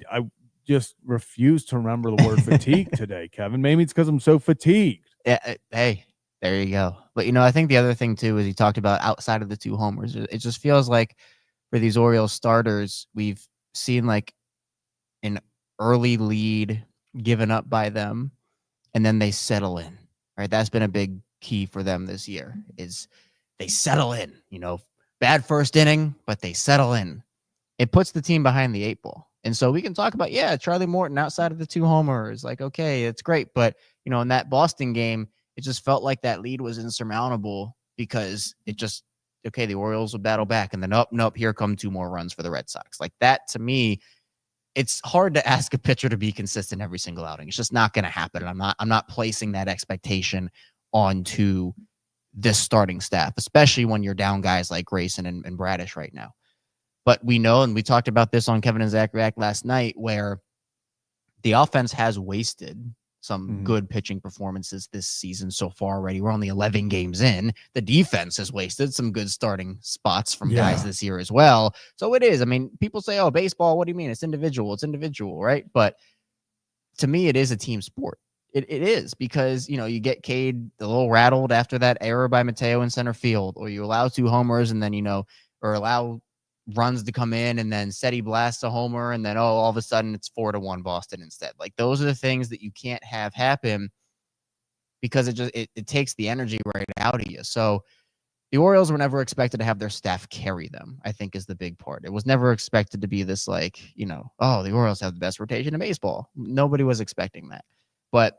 just refuse to remember the word fatigue today, Kevin. Maybe it's because I'm so fatigued. Yeah, hey, there you go. But I think the other thing too is he talked about outside of the 2 homers. It just feels like for these Orioles starters, we've seen like an early lead given up by them, and then they settle in. Right, that's been a big key for them this year. Is they settle in. Bad first inning, but they settle in. It puts the team behind the 8 ball. And so we can talk about, Charlie Morton outside of the 2 homers. Like, okay, it's great. But, in that Boston game, it just felt like that lead was insurmountable because the Orioles would battle back. And then nope, here come 2 more runs for the Red Sox. Like that, to me, it's hard to ask a pitcher to be consistent every single outing. It's just not going to happen. I'm not placing that expectation onto this starting staff, especially when you're down guys like Grayson and Bradish right now. But we know, and we talked about this on Kevin and Zach React last night, where the offense has wasted some good pitching performances this season so far already. We're only 11 games in. The defense has wasted some good starting spots from guys this year as well. So it is. I mean, people say, oh, baseball, what do you mean? It's individual. It's individual, right? But to me, it is a team sport. It is because, you get Cade a little rattled after that error by Mateo in center field, or you allow 2 homers and then, or allow runs to come in and then Seti blasts a homer and then, all of a sudden it's 4-1 Boston instead. Like those are the things that you can't have happen because it takes the energy right out of you. So the Orioles were never expected to have their staff carry them, I think is the big part. It was never expected to be this like, the Orioles have the best rotation in baseball. Nobody was expecting that. But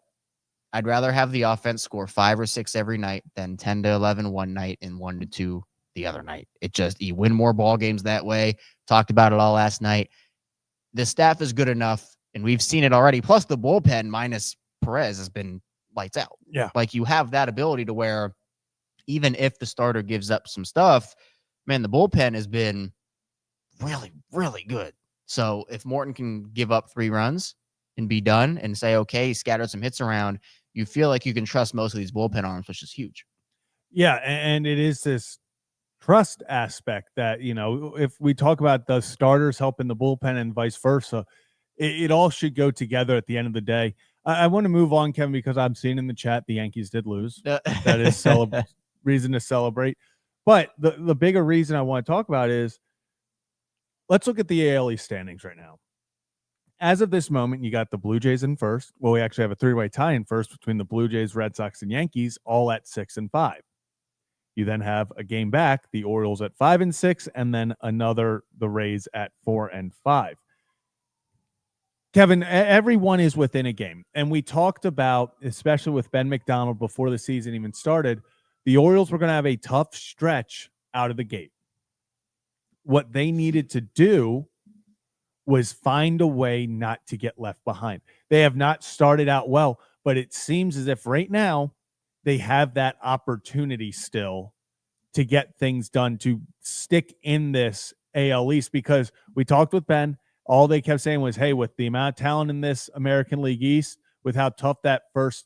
I'd rather have the offense score 5 or 6 every night than 10 to 11 one night and 1 to 2 the other night. You win more ball games that way. Talked about it all last night. The staff is good enough, and we've seen it already. Plus, the bullpen minus Perez has been lights out. Yeah. Like you have that ability to where even if the starter gives up some stuff, man, the bullpen has been really, really good. So if Morton can give up 3 runs and be done and say, okay, he scattered some hits around, you feel like you can trust most of these bullpen arms, which is huge. Yeah, and it is this trust aspect that, if we talk about the starters helping the bullpen and vice versa, it all should go together at the end of the day. I want to move on, Kevin, because I'm seeing in the chat the Yankees did lose. That is reason to celebrate. But the bigger reason I want to talk about is let's look at the AL East standings right now. As of this moment, you got the Blue Jays in first. Well, we actually have a 3-way tie in first between the Blue Jays, Red Sox, and Yankees, all at 6 and 5. You then have a game back, the Orioles at 5 and 6, and then the Rays at 4 and 5. Kevin, everyone is within a game. And we talked about, especially with Ben McDonald before the season even started, the Orioles were going to have a tough stretch out of the gate. What they needed to do was find a way not to get left behind. They have not started out well, but it seems as if right now they have that opportunity still to get things done, to stick in this AL East, because we talked with Ben. All they kept saying was, hey, with the amount of talent in this American League East, with how tough that first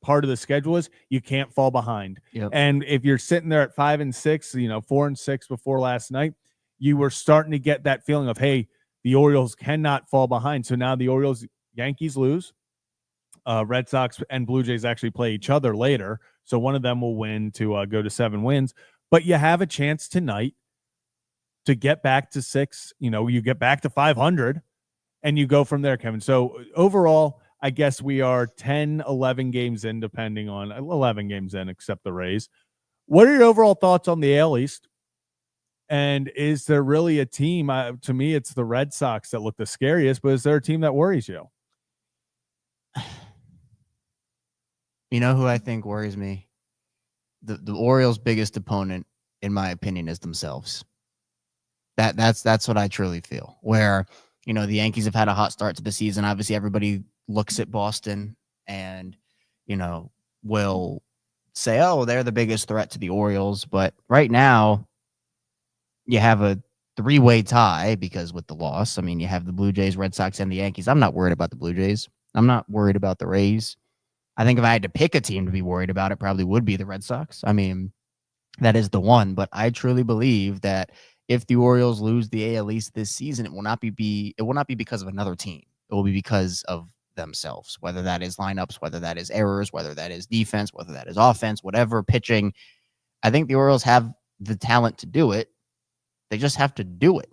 part of the schedule is, you can't fall behind. Yep. And if you're sitting there at 5 and 6, 4 and 6 before last night, you were starting to get that feeling of, hey, the Orioles cannot fall behind. So now the Yankees lose. Red Sox and Blue Jays actually play each other later. So one of them will win to go to 7 wins. But you have a chance tonight to get back to 6. You get back to 500 and you go from there, Kevin. So overall, I guess we are 10, 11 games in, depending on 11 games in, except the Rays. What are your overall thoughts on the AL East? And is there really a team? To me, it's the Red Sox that look the scariest, but is there a team that worries you? You know who I think worries me? The Orioles' biggest opponent, in my opinion, is themselves. That's what I truly feel. Where, the Yankees have had a hot start to the season. Obviously, everybody looks at Boston and, will say, oh, they're the biggest threat to the Orioles. But right now, you have a 3-way tie because with the loss, you have the Blue Jays, Red Sox, and the Yankees. I'm not worried about the Blue Jays. I'm not worried about the Rays. I think if I had to pick a team to be worried about, it probably would be the Red Sox. I mean, that is the one, but I truly believe that if the Orioles lose the AL East this season, it will not be because of another team. It will be because of themselves, whether that is lineups, whether that is errors, whether that is defense, whether that is offense, whatever, pitching. I think the Orioles have the talent to do it. They just have to do it.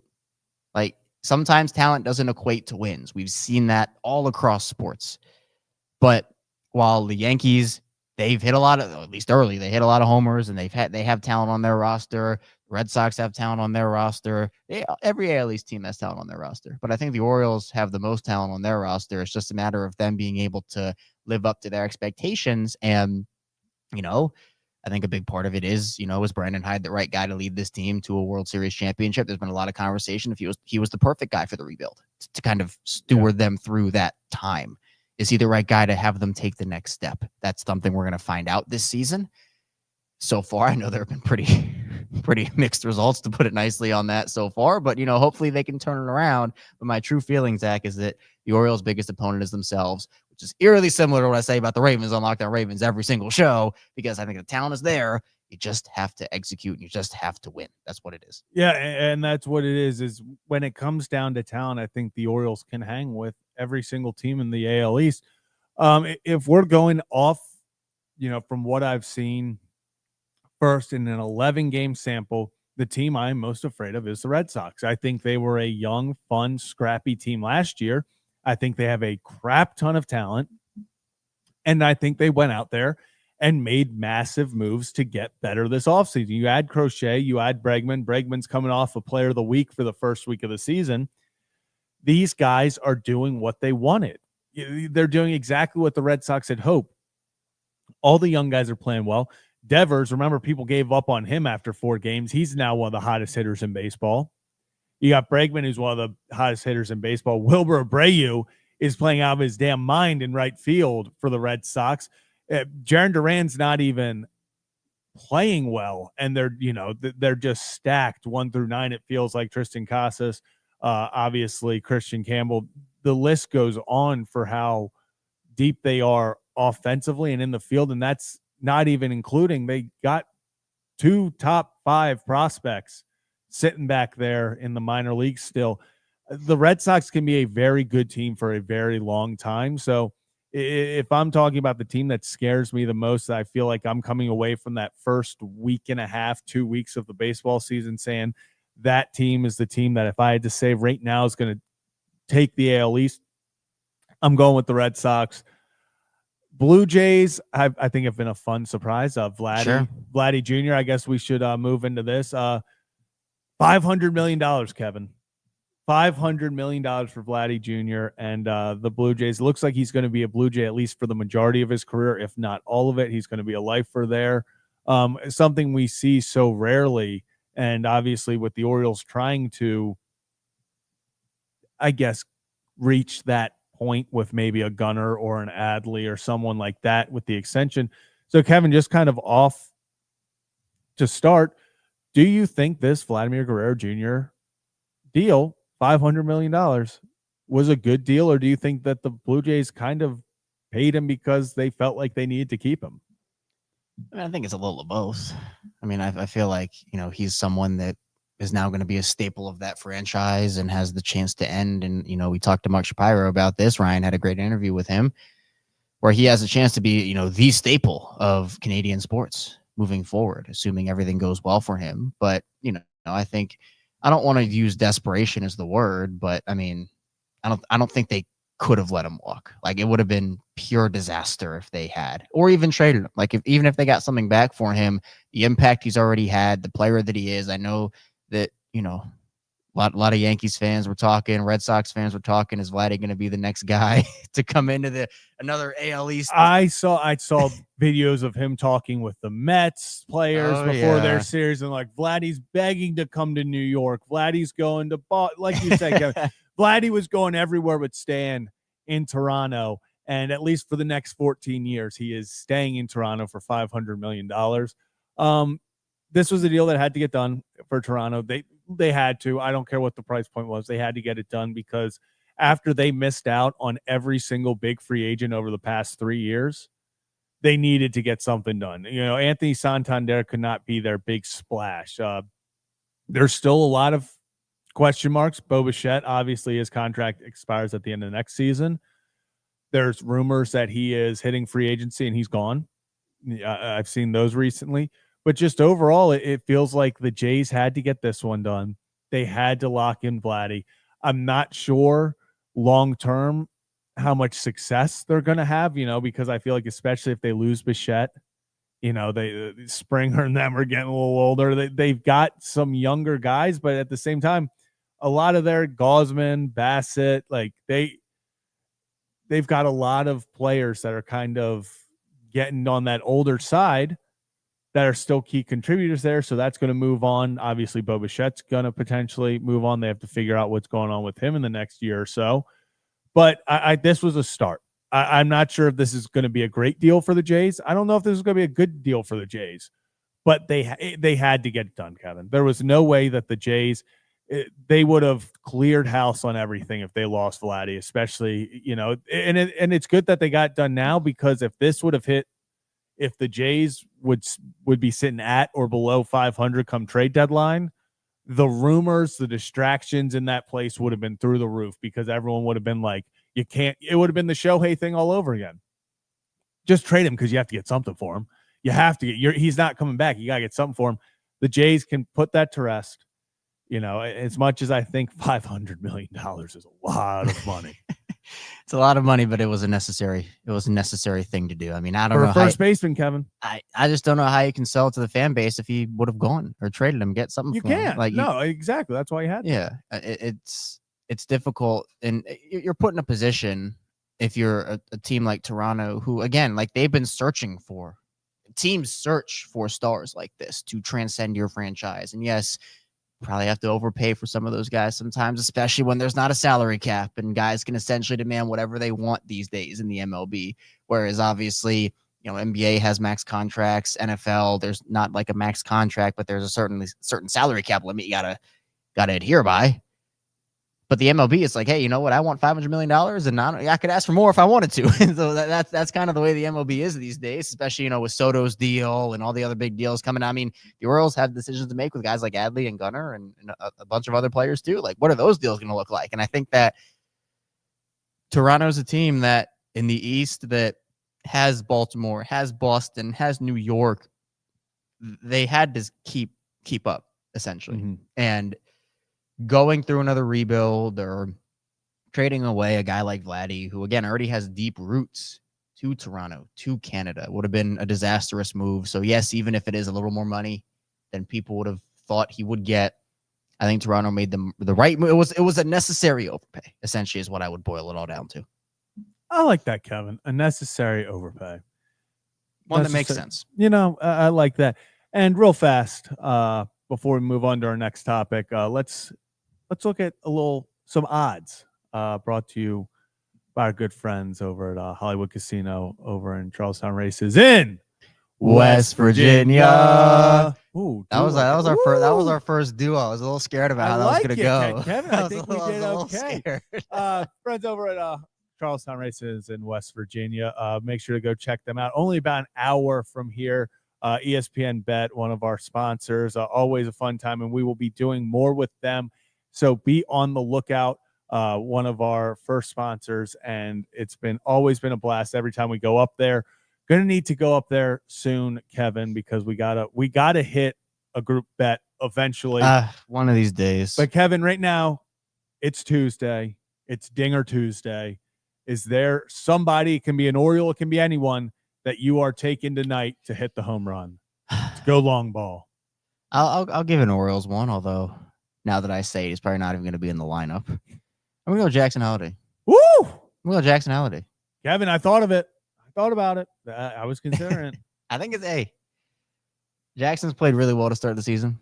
Like, sometimes talent doesn't equate to wins. We've seen that all across sports. But while the Yankees, they've hit a lot of, at least early, they hit a lot of homers, and they have talent on their roster. Red Sox have talent on their roster. Every AL East team has talent on their roster. But I think the Orioles have the most talent on their roster. It's just a matter of them being able to live up to their expectations. And, I think a big part of it is, is Brandon Hyde the right guy to lead this team to a World Series championship? There's been a lot of conversation if he was the perfect guy for the rebuild to kind of steward them through that time. Is he the right guy to have them take the next step? That's something we're going to find out this season. So far, I know there have been pretty mixed results, to put it nicely, on that so far. But, hopefully they can turn it around. But my true feeling, Zach, is that the Orioles' biggest opponent is themselves, which is eerily similar to what I say about the Ravens on Lockdown Ravens every single show, because I think the talent is there. You just have to execute, and you just have to win. That's what it is. Yeah, and that's what it is when it comes down to talent, I think the Orioles can hang with every single team in the AL East. If we're going off, from what I've seen, first in an 11-game sample, the team I'm most afraid of is the Red Sox. I think they were a young, fun, scrappy team last year. I think they have a crap ton of talent, and I think they went out there and made massive moves to get better this offseason. You add Crochet, you add Bregman. Bregman's coming off a Player of the Week for the first week of the season. These guys are doing what they wanted. They're doing exactly what the Red Sox had hoped. All the young guys are playing well. Devers, remember, people gave up on him after 4 games. He's now one of the hottest hitters in baseball. You got Bregman, who's one of the hottest hitters in baseball. Wilbur Abreu is playing out of his damn mind in right field for the Red Sox. Jarren Duran's not even playing well, and they're just stacked 1 through 9. It feels like Tristan Casas, obviously Christian Campbell. The list goes on for how deep they are offensively and in the field, and that's not even including they got 2 top 5 prospects sitting back there in the minor leagues still. The Red Sox can be a very good team for a very long time. So if I'm talking about the team that scares me the most, I feel like I'm coming away from that first week and a half, 2 weeks of the baseball season saying that team is the team that, if I had to say right now, is going to take the AL East, I'm going with the Red Sox. Blue Jays, I think, have been a fun surprise. Vladdy Jr., I guess we should move into this. $500 million, Kevin. $500 million for Vladdy Jr. and the Blue Jays. It looks like he's going to be a Blue Jay at least for the majority of his career, if not all of it. He's going to be a lifer there. Something we see so rarely, and obviously with the Orioles trying to, I guess, reach that point with maybe a Gunnar or an Adley or someone like that with the extension. So, Kevin, just kind of off to start, do you think this Vladimir Guerrero Jr. deal, $500 million, was a good deal, or do you think that the Blue Jays kind of paid him because they felt like they needed to keep him? I mean, I think it's a little of both. I mean, I feel like, he's someone that is now going to be a staple of that franchise and has the chance to end. And, we talked to Mark Shapiro about this. Ryan had a great interview with him where he has a chance to be, the staple of Canadian sports moving forward, assuming everything goes well for him. But, I think, I don't want to use desperation as the word, but I mean, I don't think they could have let him walk. Like, it would have been pure disaster if they had, or even traded him. Like, even if they got something back for him, the impact he's already had, the player that he is. I know that, a lot of Yankees fans were talking, Red Sox fans were talking, is Vladdy going to be the next guy to come into another AL East? I saw videos of him talking with the Mets players before their series, and like, Vladdy's begging to come to New York. Vladdy's going to like you said, Kevin, Vladdy was going everywhere but staying in Toronto. And at least for the next 14 years, he is staying in Toronto for $500 million. This was a deal that had to get done for Toronto. They had to. I don't care what the price point was. They had to get it done because after they missed out on every single big free agent over the past 3 years, they needed to get something done. Anthony Santander could not be their big splash. There's still a lot of question marks. Bo Bichette, obviously, his contract expires at the end of the next season. There's rumors that he is hitting free agency and he's gone. I've seen those recently. But just overall, it feels like the Jays had to get this one done. They had to lock in Vladdy. I'm not sure long-term how much success they're going to have, because I feel like especially if they lose Bichette, Springer and them are getting a little older. They've got some younger guys, but at the same time, a lot of their Gausman, Bassett, like they've got a lot of players that are kind of getting on that older side that are still key contributors there. So that's going to move on. Obviously, Bo Bichette's going to potentially move on. They have to figure out what's going on with him in the next year or so. But this was a start. I'm not sure if this is going to be a great deal for the Jays. I don't know if this is going to be a good deal for the Jays. But they had to get it done, Kevin. There was no way that the Jays, they would have cleared house on everything if they lost Vladdy, especially, and it's good that they got done now, because if this would have hit, if the Jays would be sitting at or below 500 come trade deadline, the rumors, the distractions in that place would have been through the roof, because everyone would have been like, it would have been the Shohei thing all over again. Just trade him because you have to get something for him. You have to he's not coming back. You got to get something for him. The Jays can put that to rest. As much as I think $500 million is a lot of money. It's a lot of money, but it was a necessary thing to do. I mean, I don't know. For a first baseman, Kevin. I just don't know how you can sell it to the fan base if he would have gone or traded him, get something. You for him. can't. No, exactly. That's why you had to. Yeah, it's difficult, and you're put in a position if you're a team like Toronto, who again, like they've been searching for. Teams search for stars like this to transcend your franchise, and yes, probably have to overpay for some of those guys sometimes, especially when there's not a salary cap and guys can essentially demand whatever they want these days in the MLB. Whereas obviously, NBA has max contracts, NFL, there's not like a max contract, but there's a certain salary cap limit you gotta adhere by. But the MLB is like, hey, you know what? I want $500 million, and I could ask for more if I wanted to. And so that's kind of the way the MLB is these days, especially, with Soto's deal and all the other big deals coming. I mean, the Orioles have decisions to make with guys like Adley and Gunnar and a bunch of other players too. Like, what are those deals going to look like? And I think that Toronto's a team that in the East that has Baltimore, has Boston, has New York. They had to keep up, essentially. Mm-hmm. And going through another rebuild or trading away a guy like Vladdy, who again already has deep roots to Toronto, to Canada, would have been a disastrous move. So yes, even if it is a little more money than people would have thought he would get, I think Toronto made the right move. It was a necessary overpay, essentially, is what I would boil it all down to. I like that, Kevin. A necessary overpay. One that makes sense. I like that. And real fast, before we move on to our next topic, let's look at some odds brought to you by our good friends over at Hollywood Casino over in Charlestown Races in West Virginia. Ooh, that was our first duo. I was a little scared about how that was going to go. Kevin, I think we did okay. Friends over at Charlestown Races in West Virginia. Make sure to go check them out. Only about an hour from here. ESPN Bet, one of our sponsors. Always a fun time, and we will be doing more with them. So be on the lookout. One of our first sponsors, and it's always been a blast every time we go up there. Going to need to go up there soon, Kevin, because we gotta hit a group bet eventually. One of these days. But Kevin, right now, it's Tuesday. It's Dinger Tuesday. Is there somebody? It can be an Oriole. It can be anyone that you are taking tonight to hit the home run, to go long ball. I'll give an Orioles one, although now that I say it, he's probably not even going to be in the lineup. I'm going to go Jackson Holiday. Woo! I'm going to go Jackson Holiday. Kevin, I thought of it. I thought about it. I was considering it. I think it's A. Jackson's played really well to start the season.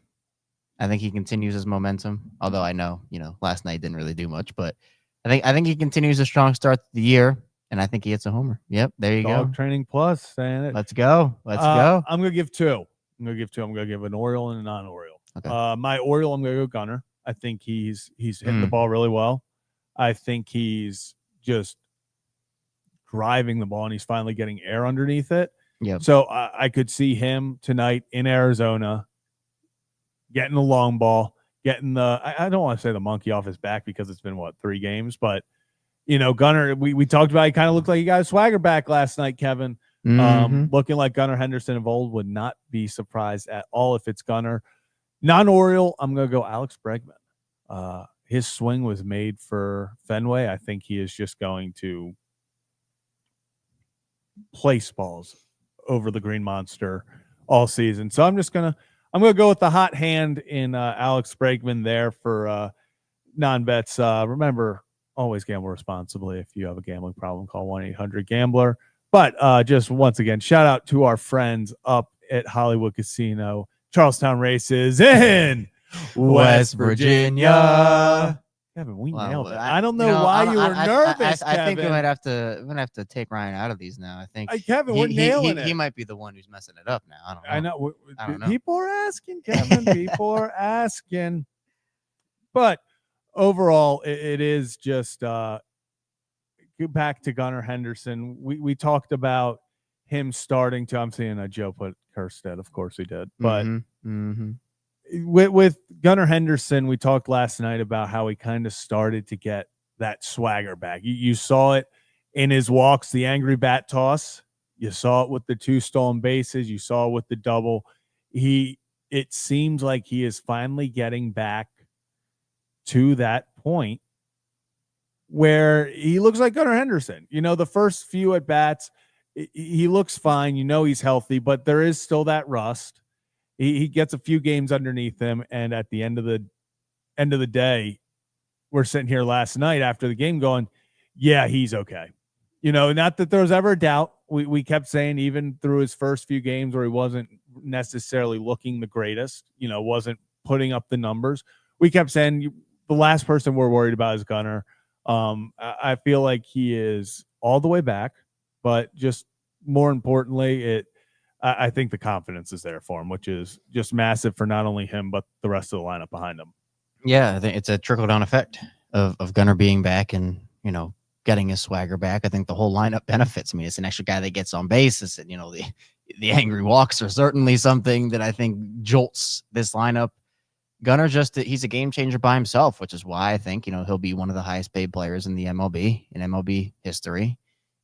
I think he continues his momentum, although I know, last night didn't really do much, but I think he continues a strong start to the year. And I think he hits a homer. Yep, there you go. Training Plus saying it. Let's go. Go. I'm going to give two. I'm going to give an Oriole and a non-Oriole. Okay. My Oriole, I'm going to go Gunnar. I think he's hitting the ball really well. I think he's just driving the ball, and he's finally getting air underneath it. Yep. So I could see him tonight in Arizona getting the long ball, getting I don't want to say the monkey off his back because it's been, 3 games, but, Gunnar, we talked about, he kind of looked like he got a swagger back last night, Kevin. Looking like Gunnar Henderson of old. Would not be surprised at all if it's Gunnar. Non-Oriole, I'm going to go Alex Bregman. His swing was made for Fenway. I think he is just going to place balls over the Green Monster all season. So I'm going to go with the hot hand in Alex Bregman there for non-bets. Remember, always gamble responsibly. If you have a gambling problem, call 1-800-GAMBLER. But just once again, shout out to our friends up at Hollywood Casino. Charlestown Races in West Virginia. Kevin, we nailed it. I don't know why you were nervous, I think Kevin. I'm gonna have to take Ryan out of these now. I think Kevin, we're nailing it. He might be the one who's messing it up now. I know. I don't know. People are asking, Kevin. People are asking. But overall, it is just back to Gunnar Henderson. We talked about him starting to. I'm seeing Joe put Kerstead. Of course he did. But with Gunnar Henderson, we talked last night about how he kind of started to get that swagger back. You saw it in his walks, the angry bat toss. You saw it with the 2 stolen bases. You saw it with the double. It seems like he is finally getting back to that point where he looks like Gunnar Henderson. The first few at bats, he looks fine. He's healthy, but there is still that rust. He gets a few games underneath him, and at the end of the day, we're sitting here last night after the game going, yeah, he's okay. Not that there was ever a doubt. We kept saying even through his first few games where he wasn't necessarily looking the greatest, wasn't putting up the numbers. We kept saying the last person we're worried about is Gunnar. I feel like he is all the way back, but just more importantly, I think the confidence is there for him, which is just massive for not only him, but the rest of the lineup behind him. Yeah, I think it's a trickle-down effect of Gunnar being back and, getting his swagger back. I think the whole lineup benefits. I mean, it's an extra guy that gets on base. And, the angry walks are certainly something that I think jolts this lineup. Gunnar he's a game changer by himself, which is why I think, he'll be one of the highest paid players in the MLB, in MLB history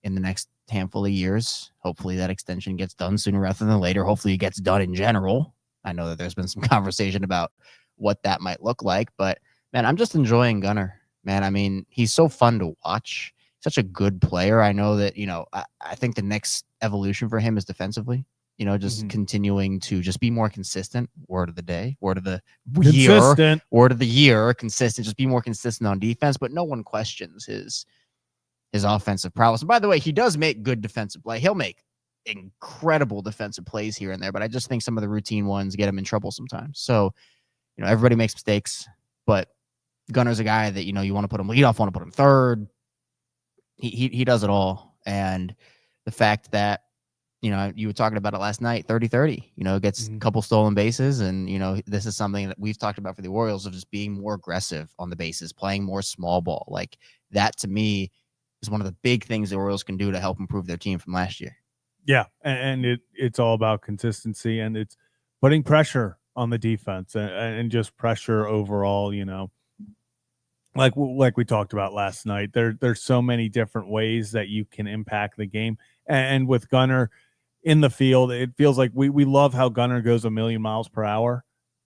in the next handful of years. Hopefully that extension gets done sooner rather than later. Hopefully it gets done in general. I know that there's been some conversation about what that might look like, but man, I'm just enjoying Gunnar, man. I mean, he's so fun to watch. Such a good player. I know that, I think the next evolution for him is defensively, just continuing to just be more consistent. Word of the day, word of the year, word of the year, consistent, just be more consistent on defense, but no one questions his offensive prowess. And by the way, he does make good defensive play. He'll make incredible defensive plays here and there, but I just think some of the routine ones get him in trouble sometimes. So, everybody makes mistakes, but Gunnar's a guy that, you want to put him leadoff, want to put him third. He does it all. And the fact that, you were talking about it last night, 30-30, gets a couple stolen bases. And, this is something that we've talked about for the Orioles of just being more aggressive on the bases, playing more small ball. Like that to me is one of the big things the Orioles can do to help improve their team from last year. Yeah. And it's all about consistency, and it's putting pressure on the defense and just pressure overall, like we talked about last night. There's so many different ways that you can impact the game. And with Gunnar in the field, it feels like we love how Gunnar goes a million miles per hour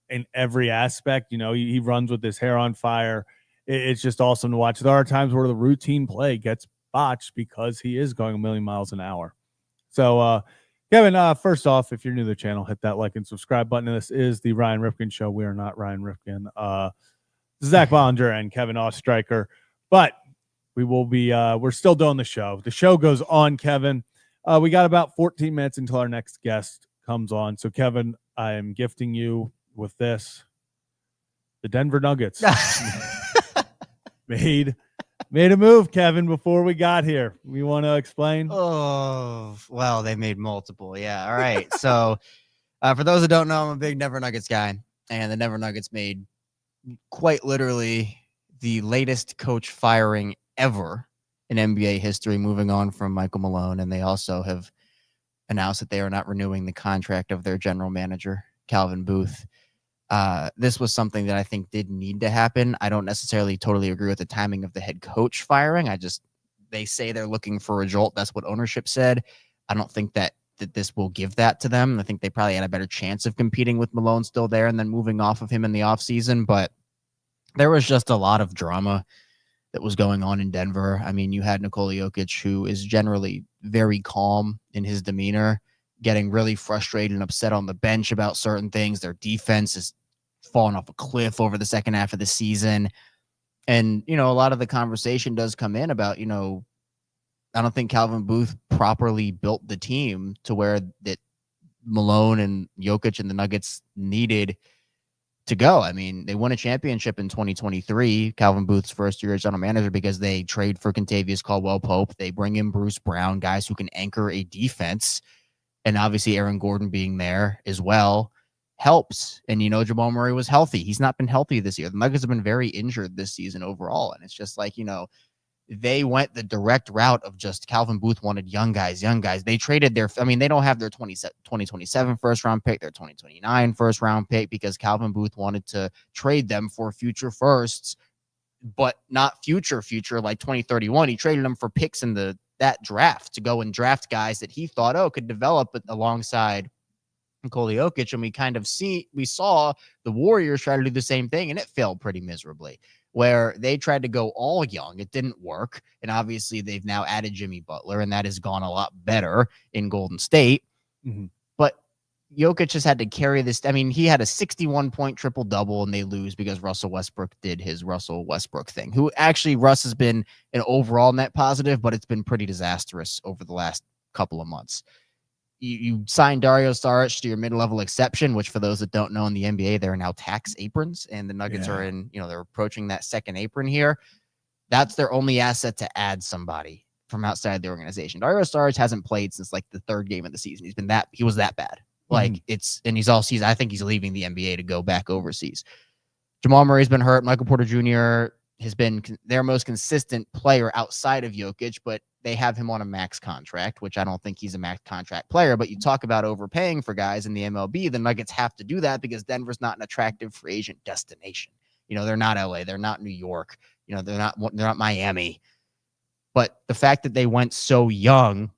in every aspect. He runs with his hair on fire. It's just awesome to watch. There are times where the routine play gets botched because he is going a million miles an hour. So, Kevin, first off, if you're new to the channel, hit that like and subscribe button. This is the Ryan Ripken Show. We are not Ryan Ripken. Zach Bollinger and Kevin Ostreicher, but we will be we're still doing the show. The show goes on, Kevin. We got about 14 minutes until our next guest comes on. So, Kevin, I am gifting you with this. The Denver Nuggets made a move, Kevin, before we got here. We want to explain? Oh, well, they made multiple. Yeah. All right. So for those that don't know, I'm a big Denver Nuggets guy, and the Denver Nuggets made quite literally the latest coach firing ever in NBA history, moving on from Michael Malone. And they also have announced that they are not renewing the contract of their general manager, Calvin Booth. This was something that I think did need to happen. I don't necessarily totally agree with the timing of the head coach firing. They say they're looking for a jolt. That's what ownership said. I don't think that this will give that to them. I think they probably had a better chance of competing with Malone still there and then moving off of him in the offseason. But there was just a lot of drama that was going on in Denver. I mean, you had Nikola Jokic, who is generally very calm in his demeanor, getting really frustrated and upset on the bench about certain things. Their defense is falling off a cliff over the second half of the season. And, a lot of the conversation does come in about, I don't think Calvin Booth properly built the team to where that Malone and Jokic and the Nuggets needed to go. I mean, they won a championship in 2023, Calvin Booth's first year as general manager, because they trade for Kentavious Caldwell-Pope. They bring in Bruce Brown, guys who can anchor a defense. And obviously Aaron Gordon being there as well helps. And, Jamal Murray was healthy. He's not been healthy this year. The Nuggets have been very injured this season overall. And it's just like, they went the direct route of just Calvin Booth wanted young guys. They traded they don't have their 2027 first round pick, their 2029 first round pick, because Calvin Booth wanted to trade them for future firsts, but not future like 2031. He traded them for picks in that draft to go and draft guys that he thought, could develop alongside Nikola Jokic. And we saw the Warriors try to do the same thing, and it failed pretty miserably, where they tried to go all young. It didn't work. And obviously they've now added Jimmy Butler, and that has gone a lot better in Golden State. Mm-hmm. But Jokic just had to carry this. I mean, he had a 61-point triple-double, and they lose because Russell Westbrook did his Russell Westbrook thing, who actually Russ has been an overall net positive, but it's been pretty disastrous over the last couple of months. You signed Dario Saric to your mid-level exception, which for those that don't know in the NBA, there are now tax aprons, and the Nuggets are in, they're approaching that second apron here. That's their only asset to add somebody from outside the organization. Dario Saric hasn't played since like the third game of the season. He was that bad. I think he's leaving the NBA to go back overseas. Jamal Murray's been hurt. Michael Porter Jr. has been their most consistent player outside of Jokic, but they have him on a max contract, which I don't think he's a max contract player. But you talk about overpaying for guys in the MLB, the Nuggets have to do that because Denver's not an attractive free agent destination. They're not LA, they're not New York, they're not Miami. But the fact that they went so young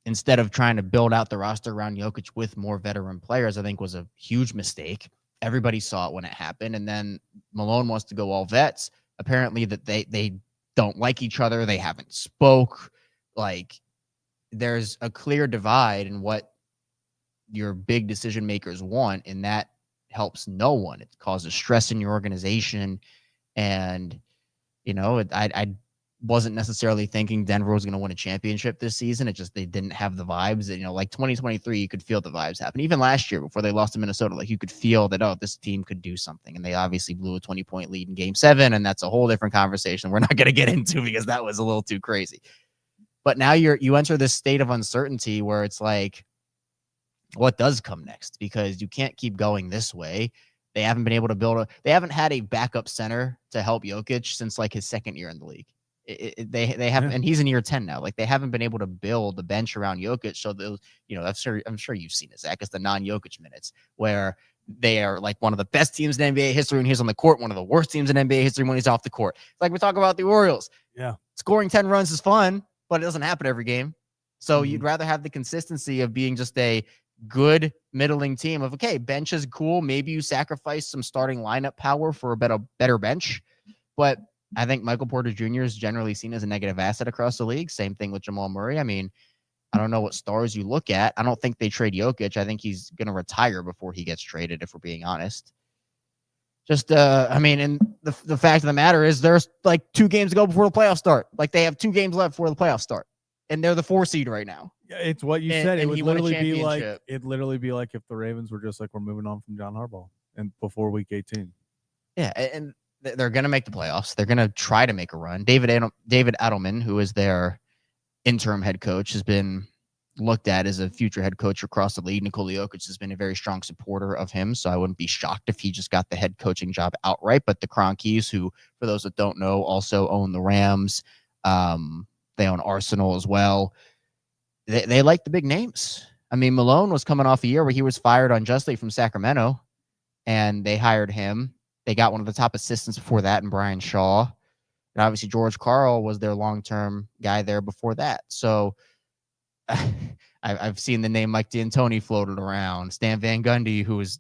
instead of trying to build out the roster around Jokic with more veteran players, I think was a huge mistake. Everybody saw it when it happened. And then Malone wants to go all vets. Apparently that they don't like each other. They haven't spoke. Like, there's a clear divide in what your big decision makers want, and that helps no one. It causes stress in your organization. And, I wasn't necessarily thinking Denver was going to win a championship this season. They didn't have the vibes. Like 2023, you could feel the vibes happen. Even last year, before they lost to Minnesota, like you could feel that, this team could do something. And they obviously blew a 20-point lead in Game 7, and that's a whole different conversation we're not going to get into because that was a little too crazy. But now you enter this state of uncertainty where it's like, what does come next? Because you can't keep going this way. They haven't been able to they haven't had a backup center to help Jokic since like his second year in the league. They have, and he's in year 10 now. Like, they haven't been able to build the bench around Jokic. So those, I'm sure you've seen it, Zach. It's the non-Jokic minutes where they are like one of the best teams in NBA history when he's on the court, one of the worst teams in NBA history when he's off the court. Like we talk about the Orioles. Yeah, scoring 10 runs is fun, but it doesn't happen every game. So you'd rather have the consistency of being just a good middling team of, okay, bench is cool. Maybe you sacrifice some starting lineup power for a better bench, but I think Michael Porter Jr. is generally seen as a negative asset across the league. Same thing with Jamal Murray. I mean, I don't know what stars you look at. I don't think they trade Jokic. I think he's going to retire before he gets traded, if we're being honest. And the fact of the matter is there's like 2 games to go before the playoffs start. Like, they have 2 games left before the playoffs start, and they're the 4 seed right now. Yeah, it's what you said. It would literally be like if the Ravens were just like, we're moving on from John Harbaugh and before week 18. Yeah, and they're going to make the playoffs. They're going to try to make a run. David Adelman, who is their interim head coach, has been looked at as a future head coach across the league. Nikola Jokic has been a very strong supporter of him, so I wouldn't be shocked if he just got the head coaching job outright. But the Kroenkes, who, for those that don't know, also own the Rams. They own Arsenal as well. they like the big names. I mean, Malone was coming off a year where he was fired unjustly from Sacramento, and they hired him. They got one of the top assistants before that in Brian Shaw. And obviously George Karl was their long-term guy there before that. So I've seen the name Mike D'Antoni floated around. Stan Van Gundy, who was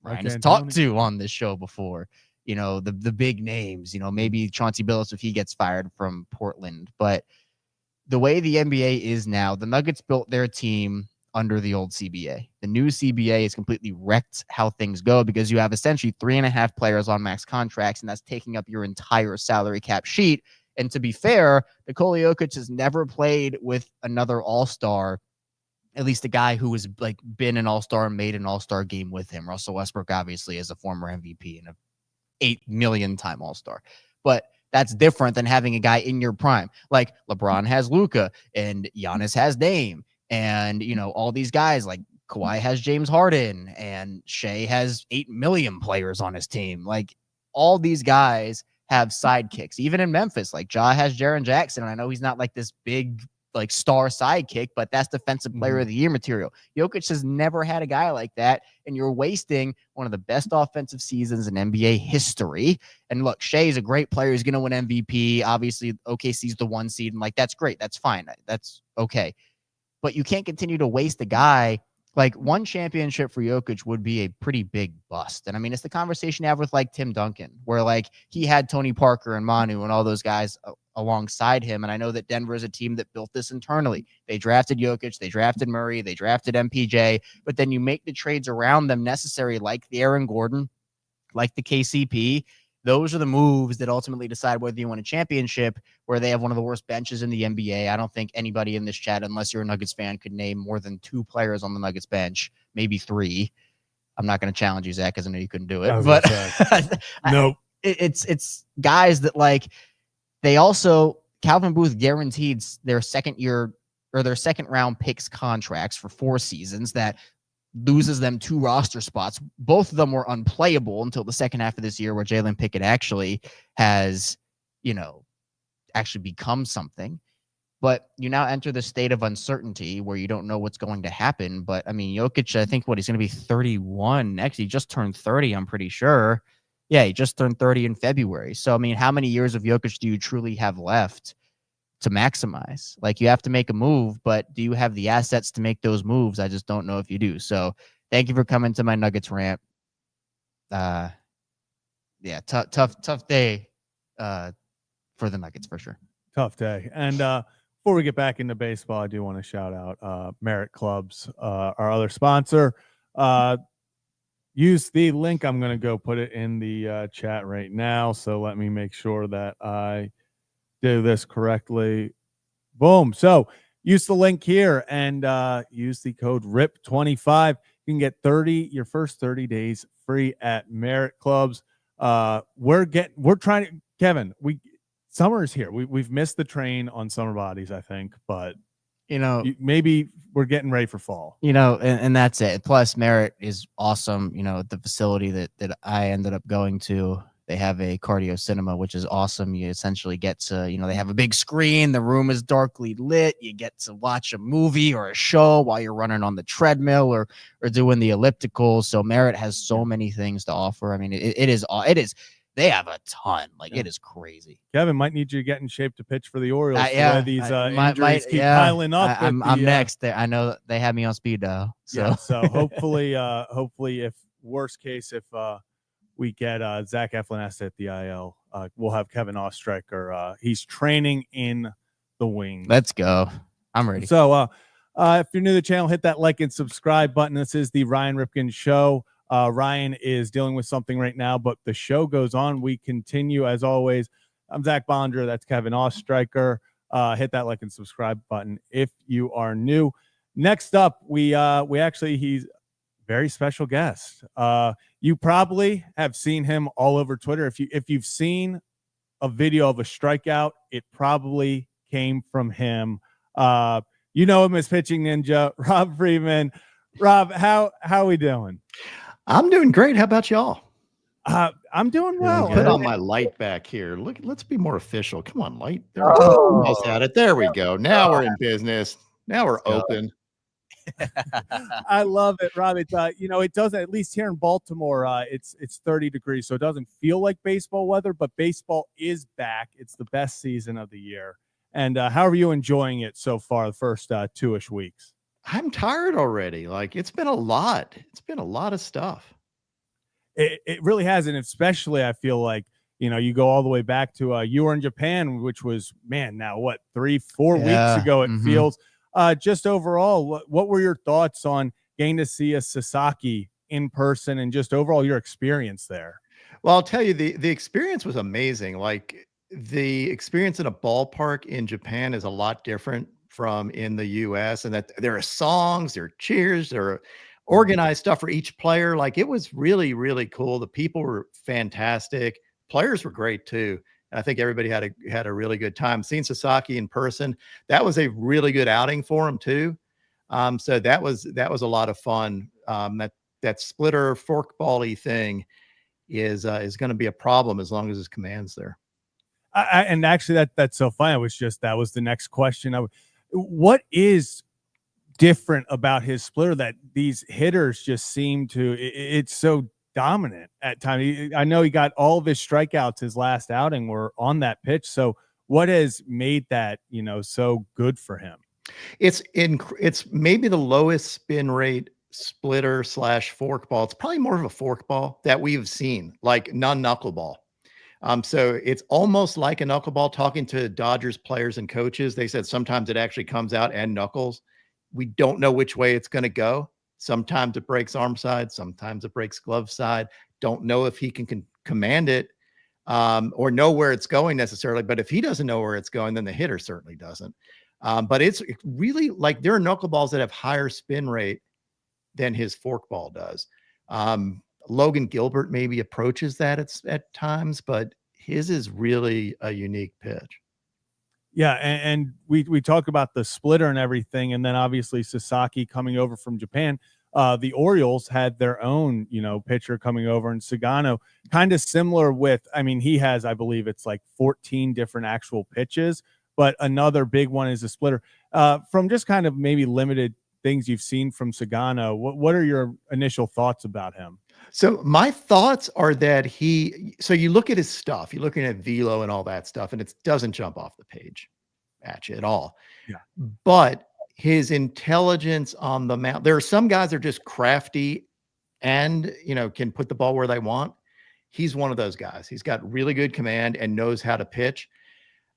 Ryan has talked to on this show before. You know, the big names, you know, maybe Chauncey Billups if he gets fired from Portland. But the way the NBA is now, the Nuggets built their team under the old CBA. The new CBA has completely wrecked how things go because you have essentially 3.5 players on max contracts, and that's taking up your entire salary cap sheet. And to be fair, Nikola Jokic has never played with another all-star, at least a guy who has like been an all-star and made an all-star game with him. Russell Westbrook obviously is a former MVP and a 8 million time all-star. But that's different than having a guy in your prime. Like LeBron has Luka and Giannis has Dame. And, you know, all these guys like Kawhi has James Harden and Shea has 8 million players on his team. Like all these guys have sidekicks, even in Memphis. Like Ja has Jaren Jackson. And I know he's not like this big, like star sidekick, but that's defensive player of the year material. Jokic has never had a guy like that. And you're wasting one of the best offensive seasons in NBA history. And look, Shea is a great player. He's going to win MVP. Obviously, OKC's the 1 seed. And like, that's great. That's fine. That's okay. But you can't continue to waste a guy. Like 1 championship for Jokic would be a pretty big bust. And I mean, it's the conversation you have with like Tim Duncan, where like he had Tony Parker and Manu and all those guys alongside him. And I know that Denver is a team that built this internally. They drafted Jokic, they drafted Murray, they drafted MPJ, but then you make the trades around them necessary, like the Aaron Gordon, like the KCP. Those are the moves that ultimately decide whether you win a championship, where they have one of the worst benches in the NBA. I don't think anybody in this chat, unless you're a Nuggets fan, could name more than 2 players on the Nuggets bench, maybe 3. I'm not going to challenge you, Zach, because I know you couldn't do it. But nope. It's guys that like, they also, Calvin Booth guaranteed their second round picks contracts for 4 seasons that loses them 2 roster spots. Both of them were unplayable until the second half of this year, where Jalen Pickett actually has, you know, actually become something. But you now enter the state of uncertainty where you don't know what's going to happen. But I mean, Jokic, I think he's going to be 31 next. He just turned 30, I'm pretty sure. Yeah, he just turned 30 in February. So, I mean, how many years of Jokic do you truly have left to maximize? Like, you have to make a move, but do you have the assets to make those moves? I just don't know if you do. So thank you for coming to my Nuggets rant. Yeah, tough day for the Nuggets for sure. Tough day. And before we get back into baseball, I do want to shout out Merit Clubs, our other sponsor. Use the link. I'm going to go put it in the chat right now. So let me make sure that I do this correctly. Boom. So use the link here and use the code RIP25. You can get your first 30 days free at Merit Clubs. We're trying to, Kevin, summer is here. We've missed the train on summer bodies, I think, but you know, maybe we're getting ready for fall. You know, and that's it. Plus, Merit is awesome. You know, the facility that I ended up going to, they have a cardio cinema, which is awesome. You essentially get to, you know, they have a big screen. The room is darkly lit. You get to watch a movie or a show while you're running on the treadmill or doing the elliptical. So Merit has so many things to offer. I mean, it is. They have a ton. Like, it is crazy. Kevin, might need you to get in shape to pitch for the Orioles. These injuries keep piling up. I'm next. I know they have me on speed dial. So, yeah, so hopefully, if worst case, if we get Zach Eflin at the IL, we'll have Kevin Ostreicher. He's training in the wing. Let's go. I'm ready. So if you're new to the channel, hit that like and subscribe button. This is the Ryan Ripken Show. Ryan is dealing with something right now, but the show goes on. We continue as always. I'm Zach Bondra. That's Kevin Ostreicher. Hit that like and subscribe button if you are new. Next up, he's a very special guest. You probably have seen him all over Twitter. If you've seen a video of a strikeout, it probably came from him. You know him as Pitching Ninja, Rob Friedman. Rob, how are we doing? I'm doing great. How about y'all? I'm doing well. Put on my light back here. Look, let's be more official. Come on, light. There we go. There we go. Now we're in business. Now we're Let's go. open. I love it, Rob. It's it doesn't, at least here in Baltimore, it's 30 degrees, so it doesn't feel like baseball weather, but baseball is back. It's the best season of the year. And how are you enjoying it so far, the first 2-ish weeks? I'm tired already. Like, it's been a lot. It's been a lot of stuff. It really has, and especially I feel like, you go all the way back to you were in Japan, which was, man, now what, 3-4 weeks ago it feels. Just overall, what were your thoughts on getting to see a Sasaki in person and just overall your experience there? Well, I'll tell you, the experience was amazing. Like, the experience in a ballpark in Japan is a lot different from in the US, and that there are songs, there are cheers, there are organized stuff for each player. Like, it was really, really cool. The people were fantastic. Players were great too. And I think everybody had a really good time. Seeing Sasaki in person, that was a really good outing for him too. So that was a lot of fun. That splitter forkball-y thing is going to be a problem as long as his command's there. And actually, that's so funny. That was the next question. What is different about his splitter that these hitters just seem to? It's so dominant at times. I know he got all of his strikeouts his last outing were on that pitch. So what has made that so good for him? It's maybe the lowest spin rate splitter / forkball. It's probably more of a forkball that we've seen, like non-knuckleball. So it's almost like a knuckleball. Talking to Dodgers players and coaches, they said sometimes it actually comes out and knuckles. We don't know which way it's going to go. Sometimes it breaks arm side, sometimes it breaks glove side. Don't know if he can command it or know where it's going necessarily. But if he doesn't know where it's going, then the hitter certainly doesn't. But it's really, like, there are knuckleballs that have higher spin rate than his forkball does. Logan Gilbert maybe approaches that at times, but his is really a unique pitch. Yeah, and we talk about the splitter and everything, and then obviously Sasaki coming over from Japan. The Orioles had their own, pitcher coming over, and Sagano, kind of similar with, he has, I believe it's like 14 different actual pitches, but another big one is a splitter. From just kind of maybe limited things you've seen from Sagano, what are your initial thoughts about him? So my thoughts are that so you look at his stuff, you're looking at velo and all that stuff, and it doesn't jump off the page at you at all. Yeah. But his intelligence on the mound, there are some guys that are just crafty and, can put the ball where they want. He's one of those guys. He's got really good command and knows how to pitch.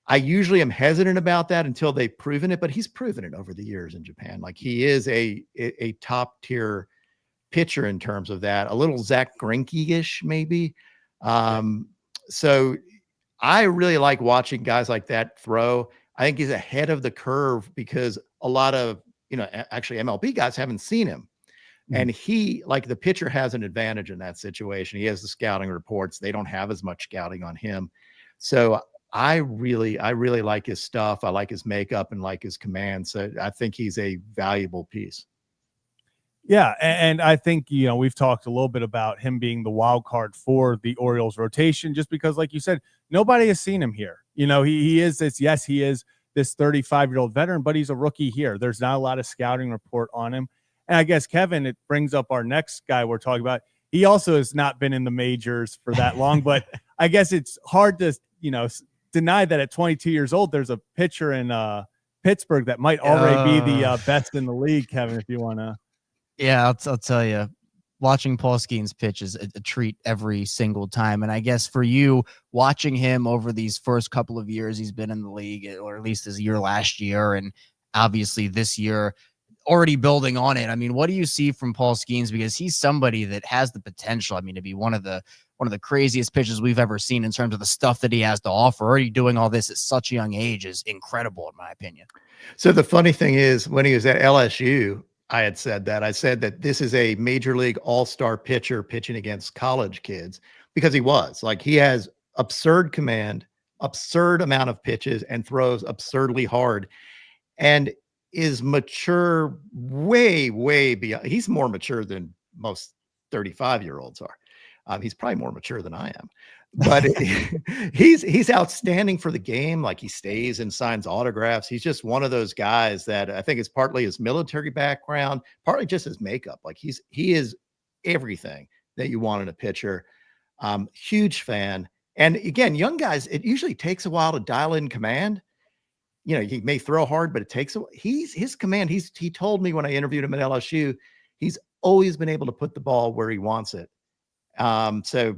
I usually am hesitant about that until they've proven it, but he's proven it over the years in Japan. Like, he is a top tier pitcher in terms of that, a little Zach Greinke-ish maybe. So I really like watching guys like that throw. I think he's ahead of the curve because a lot of, actually MLB guys haven't seen him. And he, like, the pitcher has an advantage in that situation. He has the scouting reports. They don't have as much scouting on him. So I really like his stuff. I like his makeup and like his command. So I think he's a valuable piece. Yeah, and I think, we've talked a little bit about him being the wild card for the Orioles rotation, just because, like you said, nobody has seen him here. He is this, yes, he is this 35-year-old veteran, but he's a rookie here. There's not a lot of scouting report on him. And I guess, Kevin, it brings up our next guy we're talking about. He also has not been in the majors for that long, but I guess it's hard to, deny that at 22 years old, there's a pitcher in Pittsburgh that might already be the best in the league, Kevin, if you want to. Yeah, I'll tell you, watching Paul Skeens pitch is a treat every single time. And I guess for you, watching him over these first couple of years he's been in the league, or at least his year last year, and obviously this year, already building on it. What do you see from Paul Skeens? Because he's somebody that has the potential, to be one of the craziest pitchers we've ever seen in terms of the stuff that he has to offer. Already doing all this at such a young age is incredible, in my opinion. So the funny thing is, when he was at LSU, I said that this is a major league all-star pitcher pitching against college kids, because he was, like, he has absurd command, absurd amount of pitches, and throws absurdly hard, and is mature way beyond. He's more mature than most 35-year-olds are. He's probably more mature than I am, but he's outstanding for the game. Like, he stays and signs autographs. He's just one of those guys that I think it's partly his military background, partly just his makeup. Like, he is everything that you want in a pitcher. Huge fan. And again, young guys, it usually takes a while to dial in command. You know, he may throw hard, but it takes his command. He told me when I interviewed him at LSU, he's always been able to put the ball where he wants it. So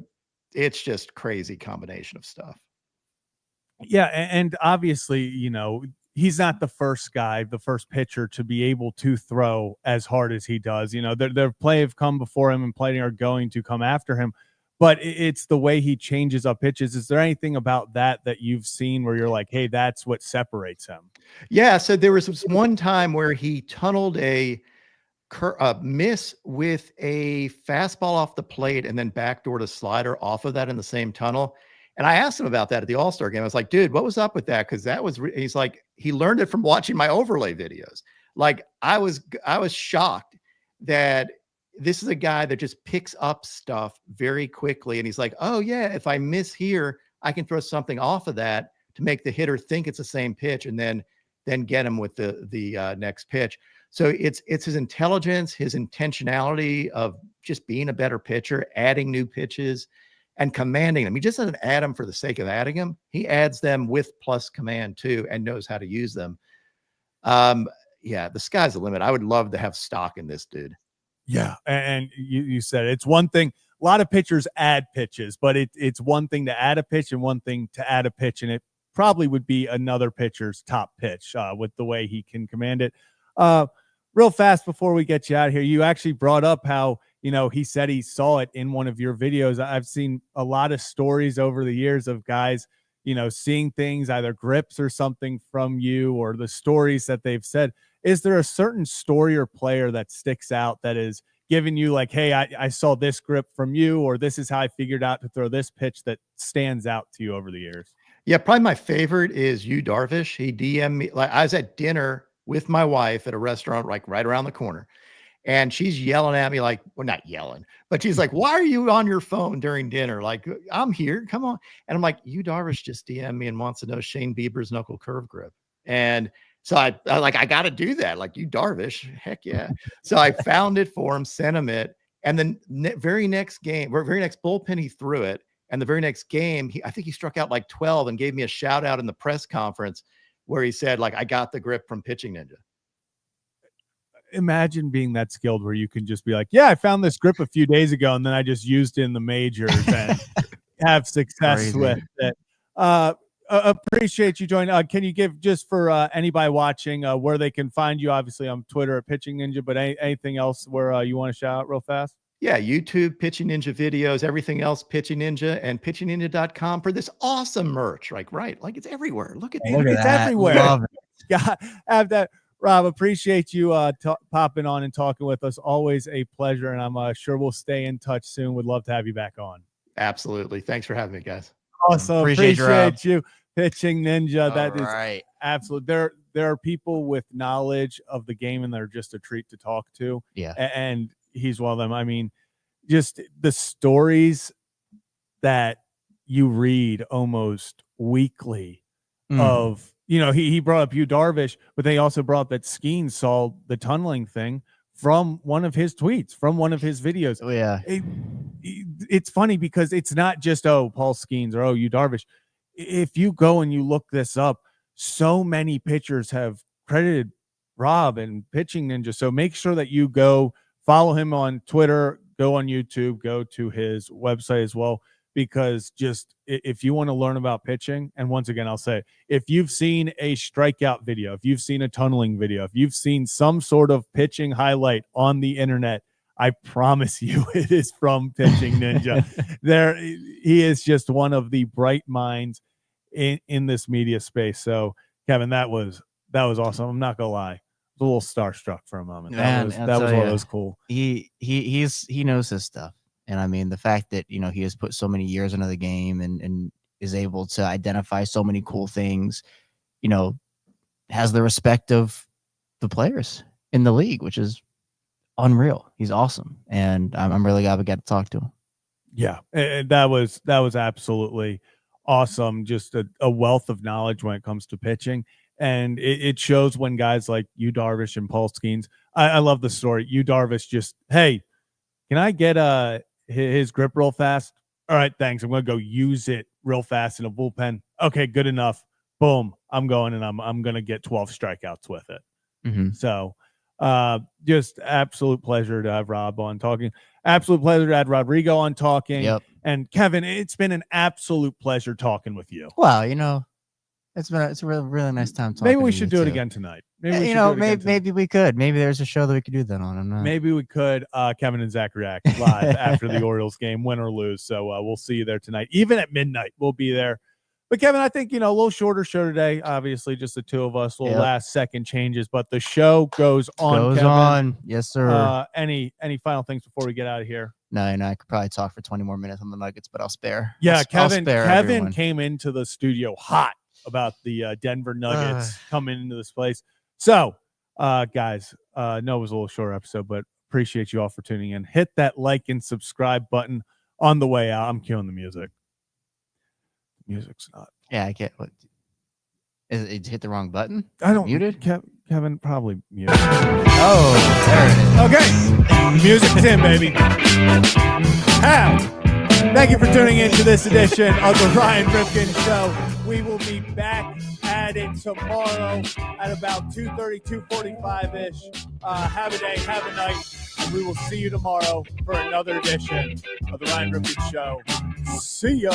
it's just crazy combination of stuff. Yeah, and obviously, you know, he's not the first pitcher to be able to throw as hard as he does. You know, their play have come before him and plenty are going to come after him. But it's the way he changes up pitches. Is there anything about that you've seen where you're like, hey, that's what separates him? Yeah. So there was this one time where he tunneled a miss with a fastball off the plate and then backdoored a slider off of that in the same tunnel. And I asked him about that at the All-Star game. I was like, dude, what was up with that? Because that was, he's like, he learned it from watching my overlay videos. Like, I was shocked that this is a guy that just picks up stuff very quickly. And he's like, oh yeah, if I miss here, I can throw something off of that to make the hitter think it's the same pitch and then get him with the next pitch. So it's his intelligence, his intentionality of just being a better pitcher, adding new pitches and commanding them. He just doesn't add them for the sake of adding them. He adds them with plus command too, and knows how to use them. Yeah, the sky's the limit. I would love to have stock in this dude. Yeah, and you said it. It's one thing. A lot of pitchers add pitches, but it's one thing to add a pitch and one thing to add a pitch, and it probably would be another pitcher's top pitch with the way he can command it. Real fast before we get you out of here, you actually brought up how, you know, he said he saw it in one of your videos. I've seen a lot of stories over the years of guys, you know, seeing things, either grips or something from you or the stories that they've said. Is there a certain story or player that sticks out that is giving you like, hey, I saw this grip from you, or this is how I figured out to throw this pitch, that stands out to you over the years? Yeah, probably my favorite is Yu Darvish. He DM'd me. Like, I was at dinner with my wife at a restaurant like right around the corner, and she's yelling at me, like, well, not yelling, but she's like, why are you on your phone during dinner? Like, I'm here, come on. And I'm like, Yu Darvish just DM'd me and wants to know Shane Bieber's knuckle curve grip. And so I got to do that. Like, Yu Darvish, heck yeah. So I found it for him, sent him it. And then very next bullpen, he threw it. And the very next game, I think he struck out like 12 and gave me a shout out in the press conference where he said, like, I got the grip from Pitching Ninja. Imagine being that skilled where you can just be like, yeah, I found this grip a few days ago, and then I just used it in the majors and have success with it. Appreciate you joining. Can you give, just for anybody watching, where they can find you? Obviously on Twitter at Pitching Ninja, but anything else where you want to shout out real fast? Yeah, YouTube, Pitching Ninja videos, everything else, Pitching Ninja, and pitchingninja.com for this awesome merch. Like, right, like, it's everywhere. Look at it's that. Everywhere. Love it. Yeah, have that. Rob, appreciate you popping on and talking with us. Always a pleasure, and I'm sure we'll stay in touch soon. Would love to have you back on. Absolutely. Thanks for having me, guys. Awesome. Appreciate you, Pitching Ninja. That is right. Absolute. There are people with knowledge of the game, and they're just a treat to talk to. Yeah. And he's one of them. I mean, just the stories that you read almost weekly of, you know, he brought up Yu Darvish, but they also brought up that Skeens saw the tunneling thing from one of his tweets, from one of his videos. Oh, yeah. It's funny because it's not just, oh, Paul Skeens or, oh, Yu Darvish. If you go and you look this up, so many pitchers have credited Rob and Pitching Ninja. So make sure that you go follow him on Twitter, go on YouTube, go to his website as well, because just if you want to learn about pitching, and once again, I'll say, if you've seen a strikeout video, if you've seen a tunneling video, if you've seen some sort of pitching highlight on the internet, I promise you it is from Pitching Ninja. He is just one of the bright minds in this media space. So, Kevin, that was awesome. I'm not gonna lie, I was a little starstruck for a moment. That was what was cool. He knows his stuff. And I mean, the fact that, you know, he has put so many years into the game and is able to identify so many cool things, you know, has the respect of the players in the league, which is unreal. He's awesome. And I'm really glad we got to talk to him. Yeah, and that was absolutely awesome. Just a wealth of knowledge when it comes to pitching, and it shows when guys like Yu Darvish and Paul Skeens. I love the story. Yu Darvish just, hey, can I get his grip real fast? All right, thanks. I'm gonna go use it real fast in a bullpen. Okay, good enough. Boom, I'm going, and I'm gonna get 12 strikeouts with it. Mm-hmm. So, just absolute pleasure to have Rob on talking. Absolute pleasure to have Rodrigo on talking. Yep. And Kevin, it's been an absolute pleasure talking with you. Well, it's a really nice time talking. Maybe we to should you do it too. again tonight. Maybe we could. Maybe there's a show that we could do that on. I'm not. Maybe we could. Kevin and Zach react live after the Orioles game, win or lose. So we'll see you there tonight. Even at midnight, we'll be there. But Kevin, I think, a little shorter show today. Obviously, just the two of us. Little last second changes, but the show goes on. Goes on. Yes, sir. Any final things before we get out of here? No, I could probably talk for 20 more minutes on the Nuggets, but I'll spare. Yeah, I'll spare Kevin everyone. came into the studio hot about the Denver Nuggets coming into this place. So, guys, no, it was a little short episode, but appreciate you all for tuning in. Hit that like and subscribe button on the way out. I'm cueing the music. Music's not. Yeah, I can't. What? Is it hit the wrong button? I don't. Muted? Kevin probably muted. Oh, there it is. Okay, music's in, baby. Thank you for tuning in to this edition of the Ryan Ripken Show. We will be back at it tomorrow at about 2:30, 2:45-ish. Have a day, have a night, and we will see you tomorrow for another edition of the Ryan Ripken Show. See ya.